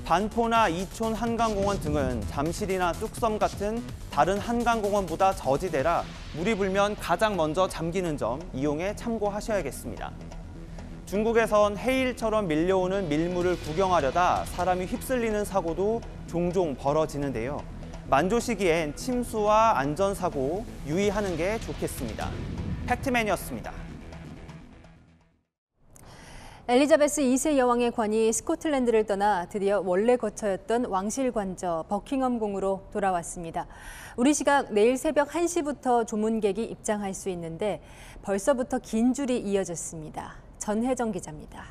반포나 이촌 한강공원 등은 잠실이나 뚝섬 같은 다른 한강공원보다 저지대라 물이 불면 가장 먼저 잠기는 점 이용에 참고하셔야겠습니다. 중국에선 해일처럼 밀려오는 밀물을 구경하려다 사람이 휩쓸리는 사고도 종종 벌어지는데요. 만조 시기엔 침수와 안전사고 유의하는 게 좋겠습니다. 팩트맨이었습니다. 엘리자베스 2세 여왕의 관이 스코틀랜드를 떠나 드디어 원래 거처였던 왕실관저 버킹엄궁으로 돌아왔습니다. 우리 시각 내일 새벽 1시부터 조문객이 입장할 수 있는데 벌써부터 긴 줄이 이어졌습니다. 전혜정 기자입니다.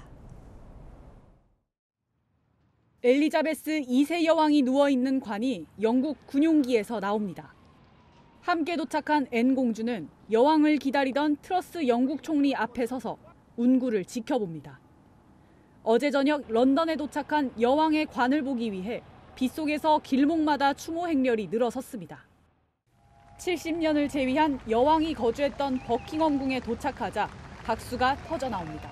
엘리자베스 2세 여왕이 누워있는 관이 영국 군용기에서 나옵니다. 함께 도착한 앤 공주는 여왕을 기다리던 트러스 영국 총리 앞에 서서 운구를 지켜봅니다. 어제 저녁 런던에 도착한 여왕의 관을 보기 위해 빗속에서 길목마다 추모 행렬이 늘어섰습니다. 70년을 제위한 여왕이 거주했던 버킹엄궁에 도착하자 박수가 터져 나옵니다.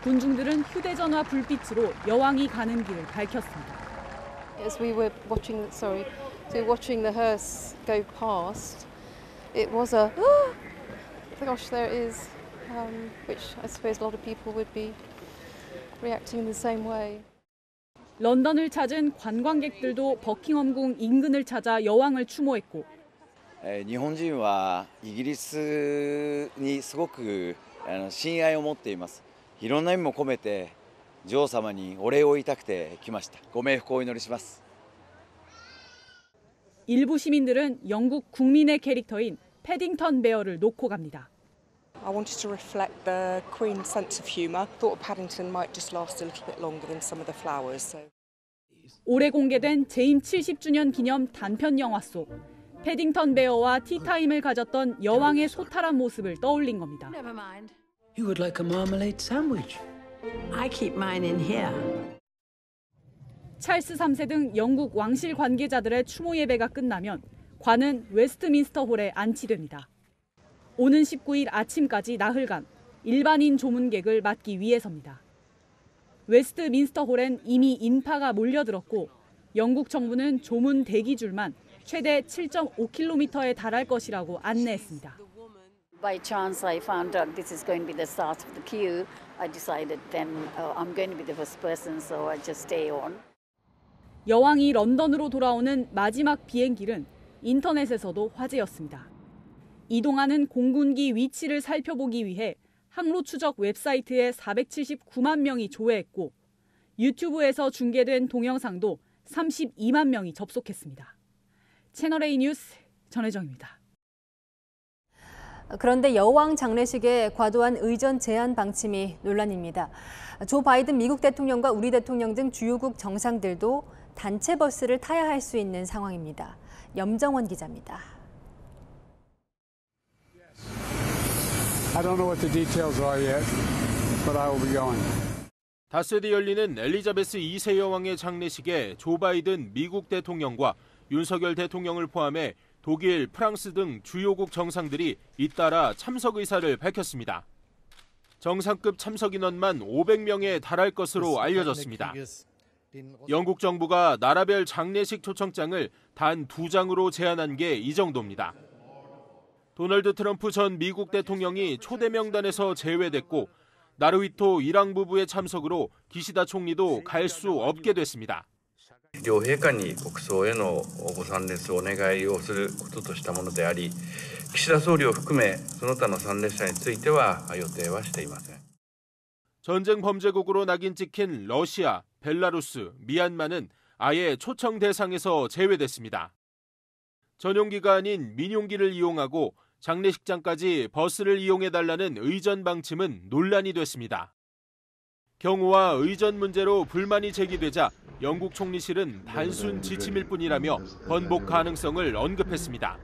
군중들은 휴대전화 불빛으로 여왕이 가는 길을 밝혔습니다. As we were watching the hearse go past, it was a oh gosh, there it is, which I suppose a lot of people would be reacting in the same way. 런던을 찾은 관광객들도 버킹엄궁 인근을 찾아 여왕을 추모했고 日本人はイギリスにすごく親愛を持っています。いろんな意味も込めて女王様にお礼を言いたくて来ました。ご冥福をお祈りします。 일부 시민들은 영국 국민의 캐릭터인 패딩턴 베어를 놓고 갑니다. I wanted to reflect the Queen's sense of humour. Thought Paddington might just last a little bit longer than some of the flowers. So. 올해 공개된 재임 70주년 기념 단편 영화 속 패딩턴 베어와 티타임을 가졌던 여왕의 소탈한 모습을 떠올린 겁니다. You would like a marmalade sandwich. I keep mine in here. 찰스 3세 등 영국 왕실 관계자들의 추모 예배가 끝나면 관은 웨스트민스터 홀에 안치됩니다. 오는 19일 아침까지 나흘간 일반인 조문객을 맞기 위해서입니다. 웨스트민스터 홀엔 이미 인파가 몰려들었고 영국 정부는 조문 대기줄만 최대 7.5km에 달할 것이라고 안내했습니다. By chance, I found out this is going to be the start of the queue. I decided then I'm going to be the first person, so I just stay on. 여왕이 런던으로 돌아오는 마지막 비행길은 인터넷에서도 화제였습니다. 이동하는 공군기 위치를 살펴보기 위해 항로 추적 웹사이트에 479만 명이 조회했고 유튜브에서 중계된 동영상도 32만 명이 접속했습니다. 채널A 뉴스 전혜정입니다. 그런데 여왕 장례식의 과도한 의전 제한 방침이 논란입니다. 조 바이든 미국 대통령과 우리 대통령 등 주요국 정상들도 단체 버스를 타야 할 수 있는 상황입니다. 염정원 기자입니다. I don't know what the details are yet, but I will be going. 닷새드 열리는 엘리자베스 2세 여왕의 장례식에 조 바이든 미국 대통령과 윤석열 대통령을 포함해 독일, 프랑스 등 주요국 정상들이 잇따라 참석 의사를 밝혔습니다. 정상급 참석 인원만 500명에 달할 것으로 알려졌습니다. 영국 정부가 나라별 장례식 초청장을 단 2장으로 제한한 게 이 정도입니다. 도널드 트럼프 전 미국 대통령이 초대 명단에서 제외됐고 나루히토 일왕 부부의 참석으로 기시다 총리도 갈 수 없게 됐습니다. 両陛下に国葬へのご参列をお願いをすることとしたものであり、岸田総理を含めその他の参列者については予定はしていません。 전쟁 범죄국으로 낙인 찍힌 러시아, 벨라루스, 미얀마는 아예 초청 대상에서 제외됐습니다. 전용기가 아닌 민용기를 이용하고 장례식장까지 버스를 이용해달라는 의전 방침은 논란이 됐습니다. 경호와 의전 문제로 불만이 제기되자 영국 총리실은 단순 지침일 뿐이라며 번복 가능성을 언급했습니다.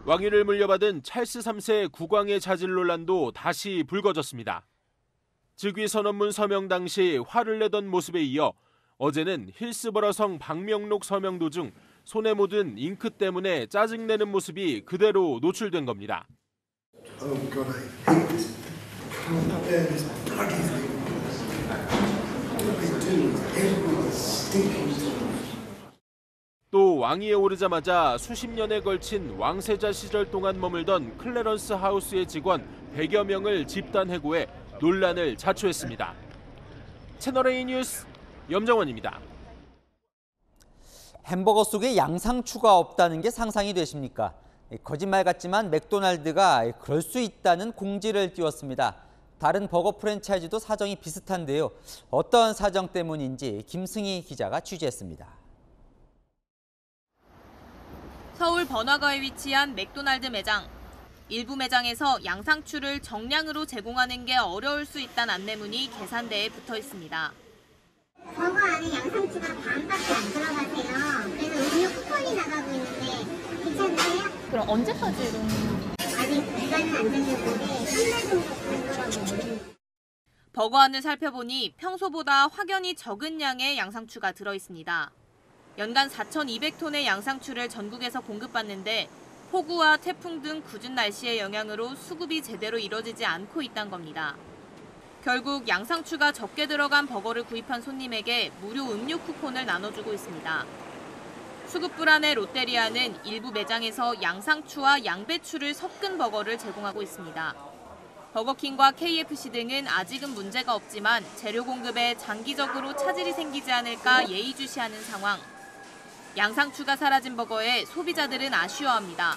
왕위를 물려받은 찰스 3세 국왕의 자질 논란도 다시 불거졌습니다. 즉위 선언문 서명 당시 화를 내던 모습에 이어 어제는 힐스버러 성 방명록 서명도 중 손에 묻은 잉크 때문에 짜증내는 모습이 그대로 노출된 겁니다. 또 왕위에 오르자마자 수십 년에 걸친 왕세자 시절 동안 머물던 클래런스 하우스의 직원 100여 명을 집단 해고해 논란을 자초했습니다. 채널A 뉴스 염정원입니다. 햄버거 속에 양상추가 없다는 게 상상이 되십니까? 거짓말 같지만 맥도날드가 그럴 수 있다는 공지를 띄웠습니다. 다른 버거 프랜차이즈도 사정이 비슷한데요. 어떤 사정 때문인지 김승희 기자가 취재했습니다. 서울 번화가에 위치한 맥도날드 매장. 일부 매장에서 양상추를 정량으로 제공하는 게 어려울 수 있다는 안내문이 계산대에 붙어 있습니다. 버거 안에 양상추가 반밖에 안 들어가세요. 그래서 음료 쿠폰이 나가고 있는데 괜찮으세요? 그럼 언제까지 이런? 아직 기간은 안 정해졌는데 3달 정도. 버거안을 살펴보니 평소보다 확연히 적은 양의 양상추가 들어 있습니다. 연간 4,200톤의 양상추를 전국에서 공급받는데 폭우와 태풍 등 궂은 날씨의 영향으로 수급이 제대로 이뤄지지 않고 있다는 겁니다. 결국 양상추가 적게 들어간 버거를 구입한 손님에게 무료 음료 쿠폰을 나눠주고 있습니다. 수급 불안의 롯데리아는 일부 매장에서 양상추와 양배추를 섞은 버거를 제공하고 있습니다. 버거킹과 KFC 등은 아직은 문제가 없지만 재료 공급에 장기적으로 차질이 생기지 않을까 예의주시하는 상황. 양상추가 사라진 버거에 소비자들은 아쉬워합니다.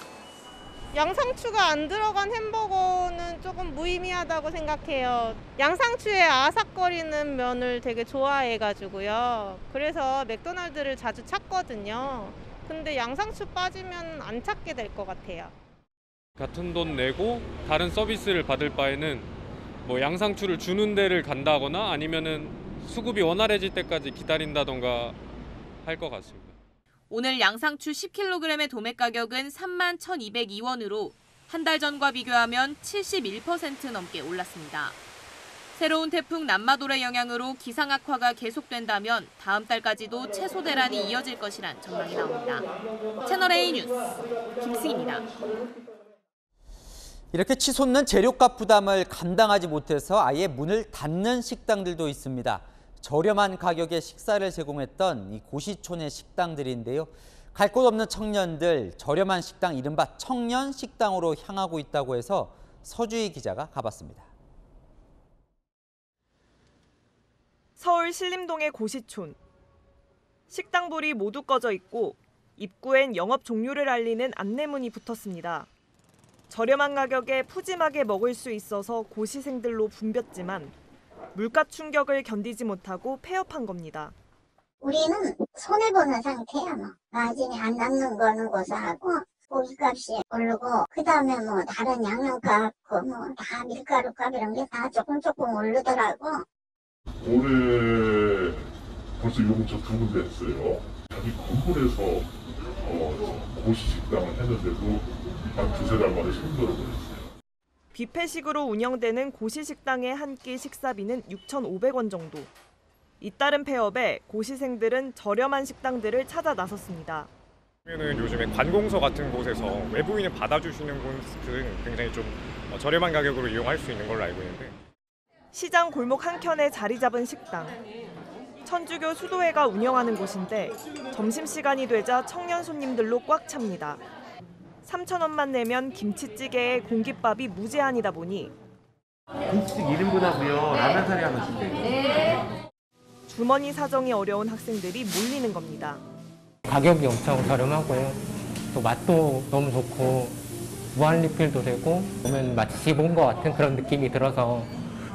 양상추가 안 들어간 햄버거는 조금 무의미하다고 생각해요. 양상추의 아삭거리는 면을 되게 좋아해가지고요. 그래서 맥도날드를 자주 찾거든요. 근데 양상추 빠지면 안 찾게 될 것 같아요. 같은 돈 내고 다른 서비스를 받을 바에는 뭐 양상추를 주는 데를 간다거나 아니면은 수급이 원활해질 때까지 기다린다던가 할 것 같습니다. 오늘 양상추 10kg의 도매 가격은 31,202원으로 한 달 전과 비교하면 71% 넘게 올랐습니다. 새로운 태풍 남마돌의 영향으로 기상 악화가 계속된다면 다음 달까지도 채소 대란이 이어질 것이란 전망이 나옵니다. 채널A 뉴스 김승희입니다. 이렇게 치솟는 재료값 부담을 감당하지 못해서 아예 문을 닫는 식당들도 있습니다. 저렴한 가격에 식사를 제공했던 이 고시촌의 식당들인데요. 갈 곳 없는 청년들, 저렴한 식당 이른바 청년 식당으로 향하고 있다고 해서 서주희 기자가 가봤습니다. 서울 신림동의 고시촌. 식당불이 모두 꺼져 있고 입구엔 영업 종료를 알리는 안내문이 붙었습니다. 저렴한 가격에 푸짐하게 먹을 수 있어서 고시생들로 붐볐지만 물가 충격을 견디지 못하고 폐업한 겁니다. 우리는 손해보는 상태야. 마진이 안 남는 거는 고사하고 고기값이 오르고 그다음에 뭐 다른 양념값, 뭐 다 밀가루값 이런 게 다 조금 오르더라고. 올해 벌써 요금차 2군데 했어요. 자기 건물에서 고시식당을 했는데도 한 2-3달 만에 손들어 버렸어요. 뷔페식으로 운영되는 고시식당의 한 끼 식사비는 6,500원 정도. 잇따른 폐업에 고시생들은 저렴한 식당들을 찾아 나섰습니다. 요즘에 관공서 같은 곳에서 외부인을 받아주시는 곳은 굉장히 좀 저렴한 가격으로 이용할 수 있는 걸로 알고 있는데. 시장 골목 한켠에 자리 잡은 식당. 천주교 수도회가 운영하는 곳인데 점심시간이 되자 청년 손님들로 꽉 찹니다. 3,000원만 내면 김치찌개에 공깃밥이 무제한이다 보니 김치찌개 1인분 하고요. 라면 사리 하나 주세요. 주머니 사정이 어려운 학생들이 몰리는 겁니다. 가격이 엄청 저렴하고요. 또 맛도 너무 좋고 무한 리필도 되고 보면 마치 집 온 것 같은 그런 느낌이 들어서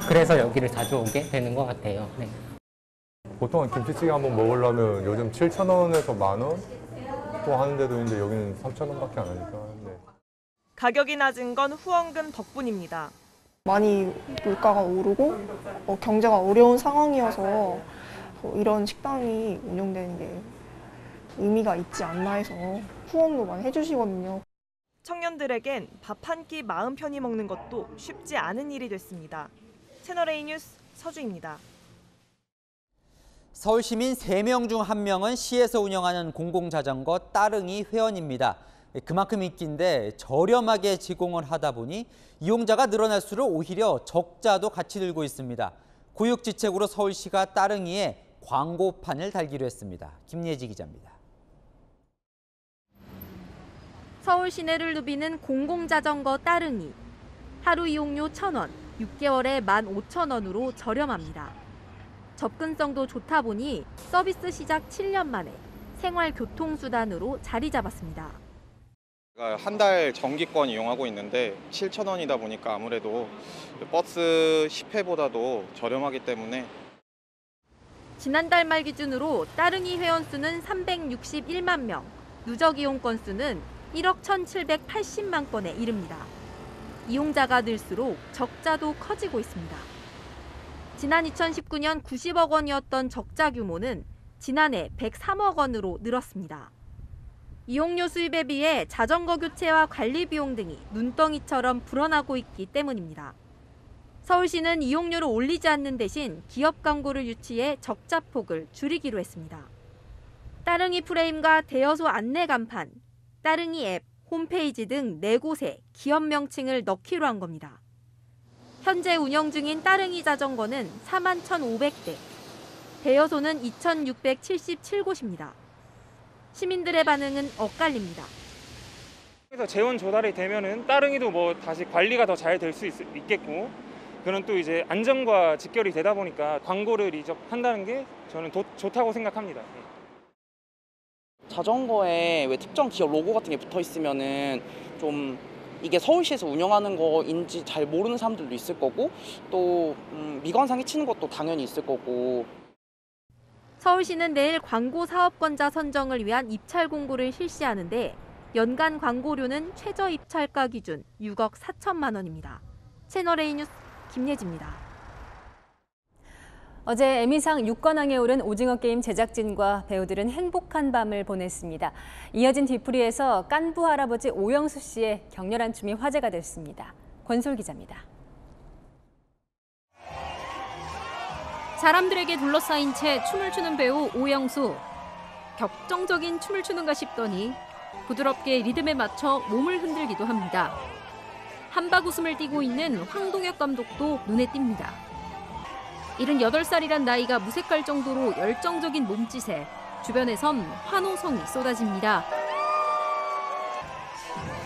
그래서 여기를 자주 오게 되는 것 같아요. 네. 보통 김치찌개 한번 먹으려면 요즘 7,000원에서 10,000원 또 하는 데도 있는데 여기는 3,000원밖에 안 하니까. 네. 가격이 낮은 건 후원금 덕분입니다. 많이 물가가 오르고 경제가 어려운 상황이어서 이런 식당이 운영되는 게 의미가 있지 않나 해서 후원도 많이 해주시거든요. 청년들에겐 밥 한 끼 마음 편히 먹는 것도 쉽지 않은 일이 됐습니다. 채널A 뉴스 서주입니다. 서울 시민 3명 중 1명은 시에서 운영하는 공공자전거 따릉이 회원입니다. 그만큼 인기인데 저렴하게 제공을 하다 보니 이용자가 늘어날수록 오히려 적자도 같이 들고 있습니다. 고육지책으로 서울시가 따릉이에 광고판을 달기로 했습니다. 김예지 기자입니다. 서울 시내를 누비는 공공자전거 따릉이. 하루 이용료 1,000원, 6개월에 15,000원으로 저렴합니다. 접근성도 좋다 보니 서비스 시작 7년 만에 생활교통수단으로 자리 잡았습니다. 한 달 정기권 이용하고 있는데 7,000원이다 보니까 아무래도 버스 10회보다도 저렴하기 때문에. 지난달 말 기준으로 따릉이 회원수는 361만 명, 누적 이용 건수는 1억 1,780만 건에 이릅니다. 이용자가 늘수록 적자도 커지고 있습니다. 지난 2019년 90억 원이었던 적자 규모는 지난해 103억 원으로 늘었습니다. 이용료 수입에 비해 자전거 교체와 관리 비용 등이 눈덩이처럼 불어나고 있기 때문입니다. 서울시는 이용료를 올리지 않는 대신 기업 광고를 유치해 적자 폭을 줄이기로 했습니다. 따릉이 프레임과 대여소 안내 간판, 따릉이 앱, 홈페이지 등 4곳에 기업 명칭을 넣기로 한 겁니다. 현재 운영 중인 따릉이 자전거는 41,500대, 대여소는 2,677곳입니다. 시민들의 반응은 엇갈립니다. 그래서 재원 조달이 되면은 따릉이도 뭐 다시 관리가 더 잘 될 수 있겠고, 그런 또 이제 안전과 직결이 되다 보니까 광고를 한다는 게 저는 좋다고 생각합니다. 자전거에 왜 특정 기업 로고 같은 게 붙어 있으면은 좀 이게 서울시에서 운영하는 거인지 잘 모르는 사람들도 있을 거고, 또 미관상 해치는 것도 당연히 있을 거고. 서울시는 내일 광고 사업권자 선정을 위한 입찰 공고를 실시하는데 연간 광고료는 최저 입찰가 기준 6억 4천만 원입니다. 채널A 뉴스 김예지입니다. 어제 에미상 6관왕에 오른 오징어 게임 제작진과 배우들은 행복한 밤을 보냈습니다. 이어진 뒤풀이에서 깐부 할아버지 오영수 씨의 격렬한 춤이 화제가 됐습니다. 권솔 기자입니다. 사람들에게 둘러싸인 채 춤을 추는 배우 오영수. 격정적인 춤을 추는가 싶더니 부드럽게 리듬에 맞춰 몸을 흔들기도 합니다. 한박 웃음을 띠고 있는 황동혁 감독도 눈에 띕니다. 78살이란 나이가 무색할 정도로 열정적인 몸짓에 주변에선 환호성이 쏟아집니다.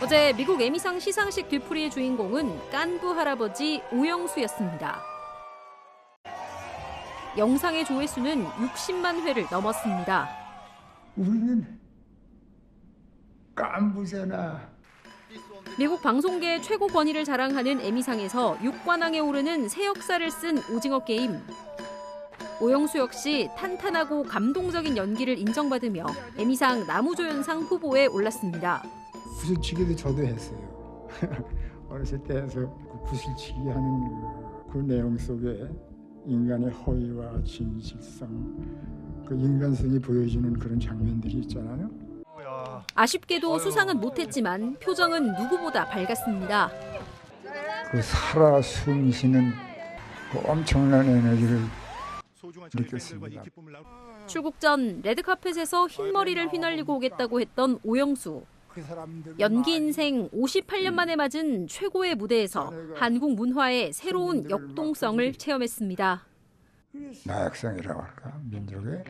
어제 미국 에미상 시상식 뒤풀이의 주인공은 깐부 할아버지 오영수였습니다. 영상의 조회수는 60만 회를 넘었습니다. 우리는 깐부잖아. 미국 방송계의 최고 권위를 자랑하는 에미상에서 6관왕에 오르는 새 역사를 쓴 오징어 게임. 오영수 역시 탄탄하고 감동적인 연기를 인정받으며 에미상 나무조연상 후보에 올랐습니다. 구슬치기도 저도 했어요. 어렸을 때 해서 구슬치기 하는 그 내용 속에 인간의 허위와 진실성, 그 인간성이 보여주는 그런 장면들이 있잖아요. 아쉽게도 수상은 못했지만 표정은 누구보다 밝았습니다. 그 살아 숨쉬는 그 엄청난 에너지를 느꼈습니다. 출국 전 레드카펫에서 흰머리를 휘날리고 오겠다고 했던 오영수. 연기 인생 58년 만에 맞은 최고의 무대에서 한국 문화의 새로운 역동성을 체험했습니다. 나약성이라고 할까, 민족의.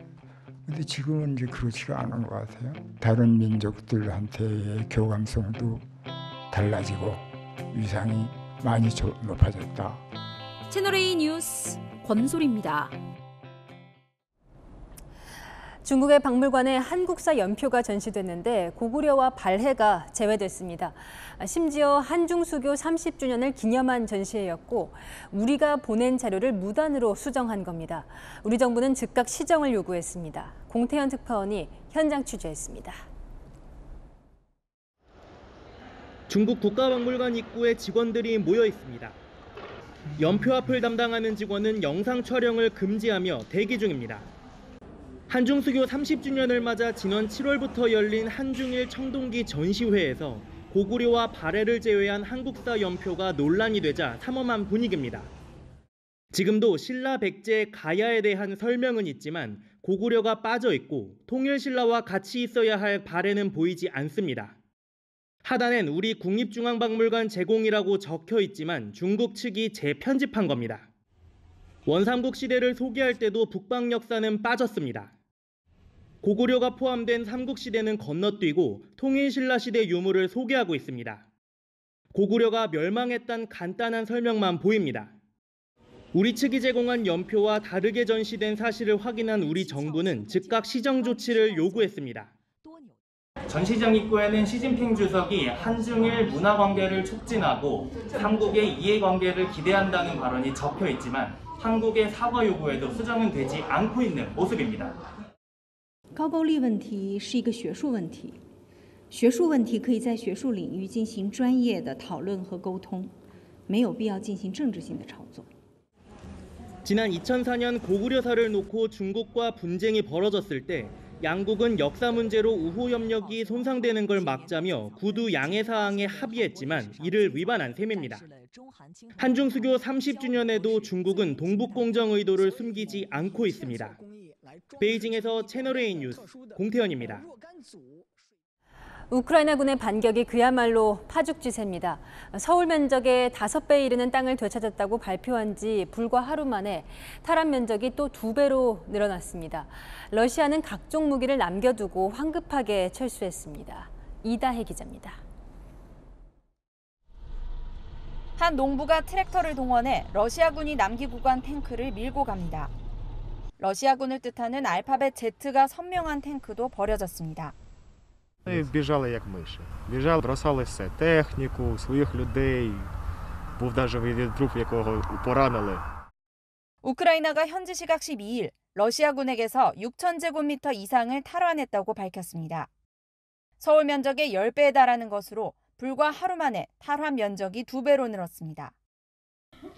근데 지금은 이제 그렇지가 않은 것 같아요. 다른 민족들한테의 교감성도 달라지고 위상이 많이 높아졌다. 채널A 뉴스 권솔입니다. 중국의 박물관에 한국사 연표가 전시됐는데 고구려와 발해가 제외됐습니다. 심지어 한중수교 30주년을 기념한 전시회였고 우리가 보낸 자료를 무단으로 수정한 겁니다. 우리 정부는 즉각 시정을 요구했습니다. 공태현 특파원이 현장 취재했습니다. 중국 국가박물관 입구에 직원들이 모여 있습니다. 연표 앞을 담당하는 직원은 영상 촬영을 금지하며 대기 중입니다. 한중수교 30주년을 맞아 지난 7월부터 열린 한중일 청동기 전시회에서 고구려와 발해를 제외한 한국사 연표가 논란이 되자 삼엄한 분위기입니다. 지금도 신라 백제의 가야에 대한 설명은 있지만 고구려가 빠져 있고 통일신라와 같이 있어야 할 발해는 보이지 않습니다. 하단엔 우리 국립중앙박물관 제공이라고 적혀 있지만 중국 측이 재편집한 겁니다. 원삼국 시대를 소개할 때도 북방 역사는 빠졌습니다. 고구려가 포함된 삼국시대는 건너뛰고 통일신라시대 유물을 소개하고 있습니다. 고구려가 멸망했다는 간단한 설명만 보입니다. 우리 측이 제공한 연표와 다르게 전시된 사실을 확인한 우리 정부는 즉각 시정 조치를 요구했습니다. 전시장 입구에는 시진핑 주석이 한중일 문화관계를 촉진하고 삼국의 이해관계를 기대한다는 발언이 적혀 있지만 한국의 사과 요구에도 수정은 되지 않고 있는 모습입니다. 高句丽问题是一个学术问题，学术问题可以在学术领域进行专业的讨论和沟通，没有必要进行政治性的炒作。 지난 2004년 고구려사를 놓고 중국과 분쟁이 벌어졌을 때 양국은 역사 문제로 우호 협력이 손상되는 걸 막자며 구두 양해 사항에 합의했지만 이를 위반한 셈입니다. 한중수교 30주년에도 중국은 동북공정 의도를 숨기지 않고 있습니다. 베이징에서 채널A 뉴스 공태현입니다. 우크라이나군의 반격이 그야말로 파죽지세입니다. 서울 면적의 5배에 이르는 땅을 되찾았다고 발표한 지 불과 하루 만에 탈환 면적이 또 2배로 늘어났습니다. 러시아는 각종 무기를 남겨두고 황급하게 철수했습니다. 이다혜 기자입니다. 한 농부가 트랙터를 동원해 러시아군이 남기고 간 탱크를 밀고 갑니다. 러시아군을 뜻하는 알파벳 Z가 선명한 탱크도 버려졌습니다. Біжали як миші. Біжали, бросали все. Техніку, своїх людей. Був навіть труп, якого поранили. 우크라이나가 현지 시각 12일 러시아군에게서 6,000제곱미터 이상을 탈환했다고 밝혔습니다. 서울 면적의 10배에 달하는 것으로 불과 하루 만에 탈환 면적이 2배로 늘었습니다.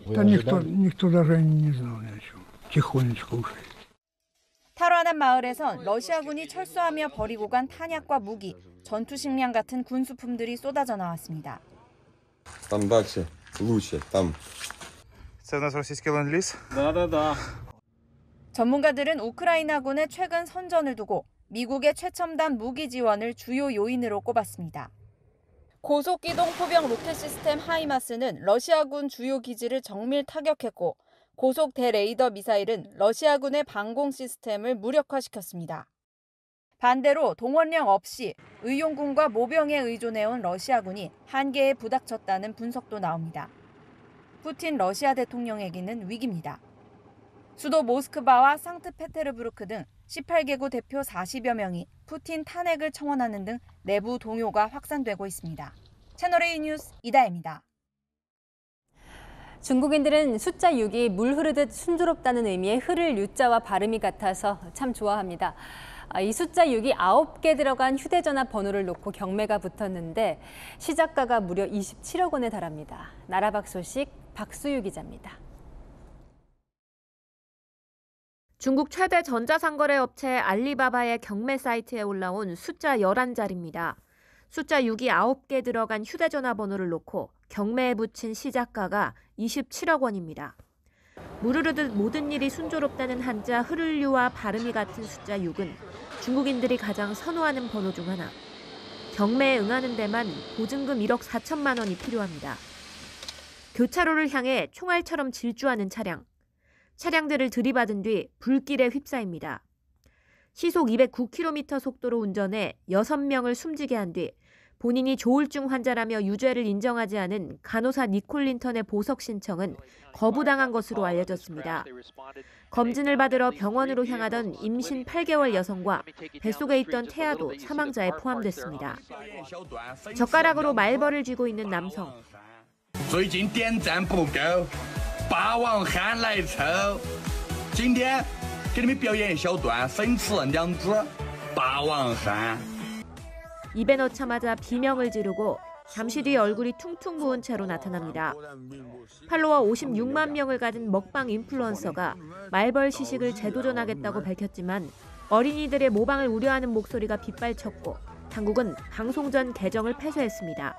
никто даже не знал ни о чем. Тихонечко ушли. 탈환한 마을에선 러시아군이 철수하며 버리고 간 탄약과 무기, 전투 식량 같은 군수품들이 쏟아져 나왔습니다. Там дальше лучше, там. Це у нас російський ленд-ліз? Да. 전문가들은 우크라이나군의 최근 선전을 두고 미국의 최첨단 무기 지원을 주요 요인으로 꼽았습니다. 고속기동 포병 로켓 시스템 하이마스는 러시아군 주요 기지를 정밀 타격했고 고속 대레이더 미사일은 러시아군의 방공 시스템을 무력화시켰습니다. 반대로 동원령 없이 의용군과 모병에 의존해온 러시아군이 한계에 부닥쳤다는 분석도 나옵니다. 푸틴 러시아 대통령에게는 위기입니다. 수도 모스크바와 상트페테르부르크 등 18개국 대표 40여 명이 푸틴 탄핵을 청원하는 등 내부 동요가 확산되고 있습니다. 채널A 뉴스 이다혜입니다. 중국인들은 숫자 6이 물 흐르듯 순조롭다는 의미의 흐를 유자와 발음이 같아서 참 좋아합니다. 이 숫자 6이 9개 들어간 휴대전화 번호를 놓고 경매가 붙었는데 시작가가 무려 27억 원에 달합니다. 나라박 소식 박수유 기자입니다. 중국 최대 전자상거래 업체 알리바바의 경매 사이트에 올라온 숫자 11자리입니다. 숫자 6이 9개 들어간 휴대전화 번호를 놓고 경매에 붙인 시작가가 27억 원입니다. 무르르듯 모든 일이 순조롭다는 한자 흐를류와 발음이 같은 숫자 6은 중국인들이 가장 선호하는 번호 중 하나. 경매에 응하는 데만 보증금 1억 4천만 원이 필요합니다. 교차로를 향해 총알처럼 질주하는 차량. 차량들을 들이받은 뒤 불길에 휩싸입니다. 시속 209km 속도로 운전해 6명을 숨지게 한 뒤 본인이 조울증 환자라며 유죄를 인정하지 않은 간호사 니콜 린턴의 보석 신청은 거부당한 것으로 알려졌습니다. 검진을 받으러 병원으로 향하던 임신 8개월 여성과 뱃속에 있던 태아도 사망자에 포함됐습니다. 젓가락으로 말벌을 쥐고 있는 남성. 最近点赞不够，8万喊来凑。今天给你们表演一小段讽刺娘子8万喊。 입에 넣자마자 비명을 지르고 잠시 뒤 얼굴이 퉁퉁 부은 채로 나타납니다. 팔로워 56만 명을 가진 먹방 인플루언서가 말벌 시식을 재도전하겠다고 밝혔지만 어린이들의 모방을 우려하는 목소리가 빗발쳤고 당국은 방송 전 계정을 폐쇄했습니다.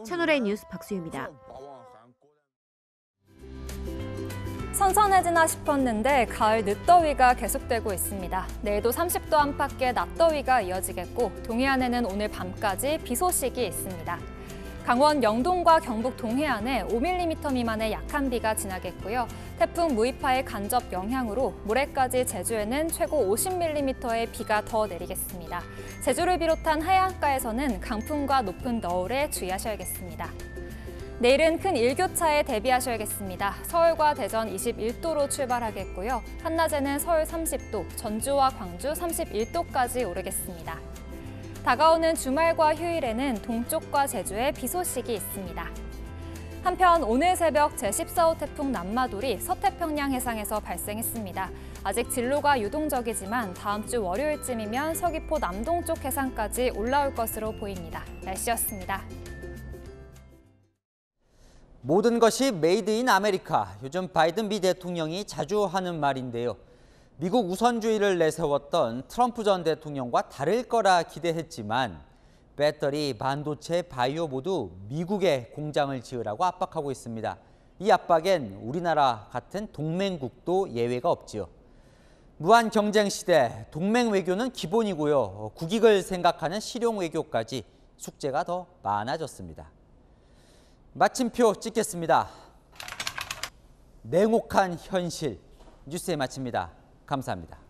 채널A 뉴스 박수유입니다. 선선해지나 싶었는데 가을 늦더위가 계속되고 있습니다. 내일도 30도 안팎의 낮더위가 이어지겠고 동해안에는 오늘 밤까지 비 소식이 있습니다. 강원 영동과 경북 동해안에 5mm 미만의 약한 비가 지나겠고요. 태풍 무이파의 간접 영향으로 모레까지 제주에는 최고 50mm의 비가 더 내리겠습니다. 제주를 비롯한 해안가에서는 강풍과 높은 너울에 주의하셔야겠습니다. 내일은 큰 일교차에 대비하셔야겠습니다. 서울과 대전 21도로 출발하겠고요. 한낮에는 서울 30도, 전주와 광주 31도까지 오르겠습니다. 다가오는 주말과 휴일에는 동쪽과 제주에 비 소식이 있습니다. 한편 오늘 새벽 제14호 태풍 남마돌이 서태평양 해상에서 발생했습니다. 아직 진로가 유동적이지만 다음 주 월요일쯤이면 서귀포 남동쪽 해상까지 올라올 것으로 보입니다. 날씨였습니다. 모든 것이 메이드 인 아메리카. 요즘 바이든 미 대통령이 자주 하는 말인데요. 미국 우선주의를 내세웠던 트럼프 전 대통령과 다를 거라 기대했지만 배터리, 반도체, 바이오 모두 미국에 공장을 지으라고 압박하고 있습니다. 이 압박엔 우리나라 같은 동맹국도 예외가 없지요. 무한 경쟁 시대, 동맹 외교는 기본이고요. 국익을 생각하는 실용 외교까지 숙제가 더 많아졌습니다. 마침표 찍겠습니다. 냉혹한 현실 뉴스에 마칩니다. 감사합니다.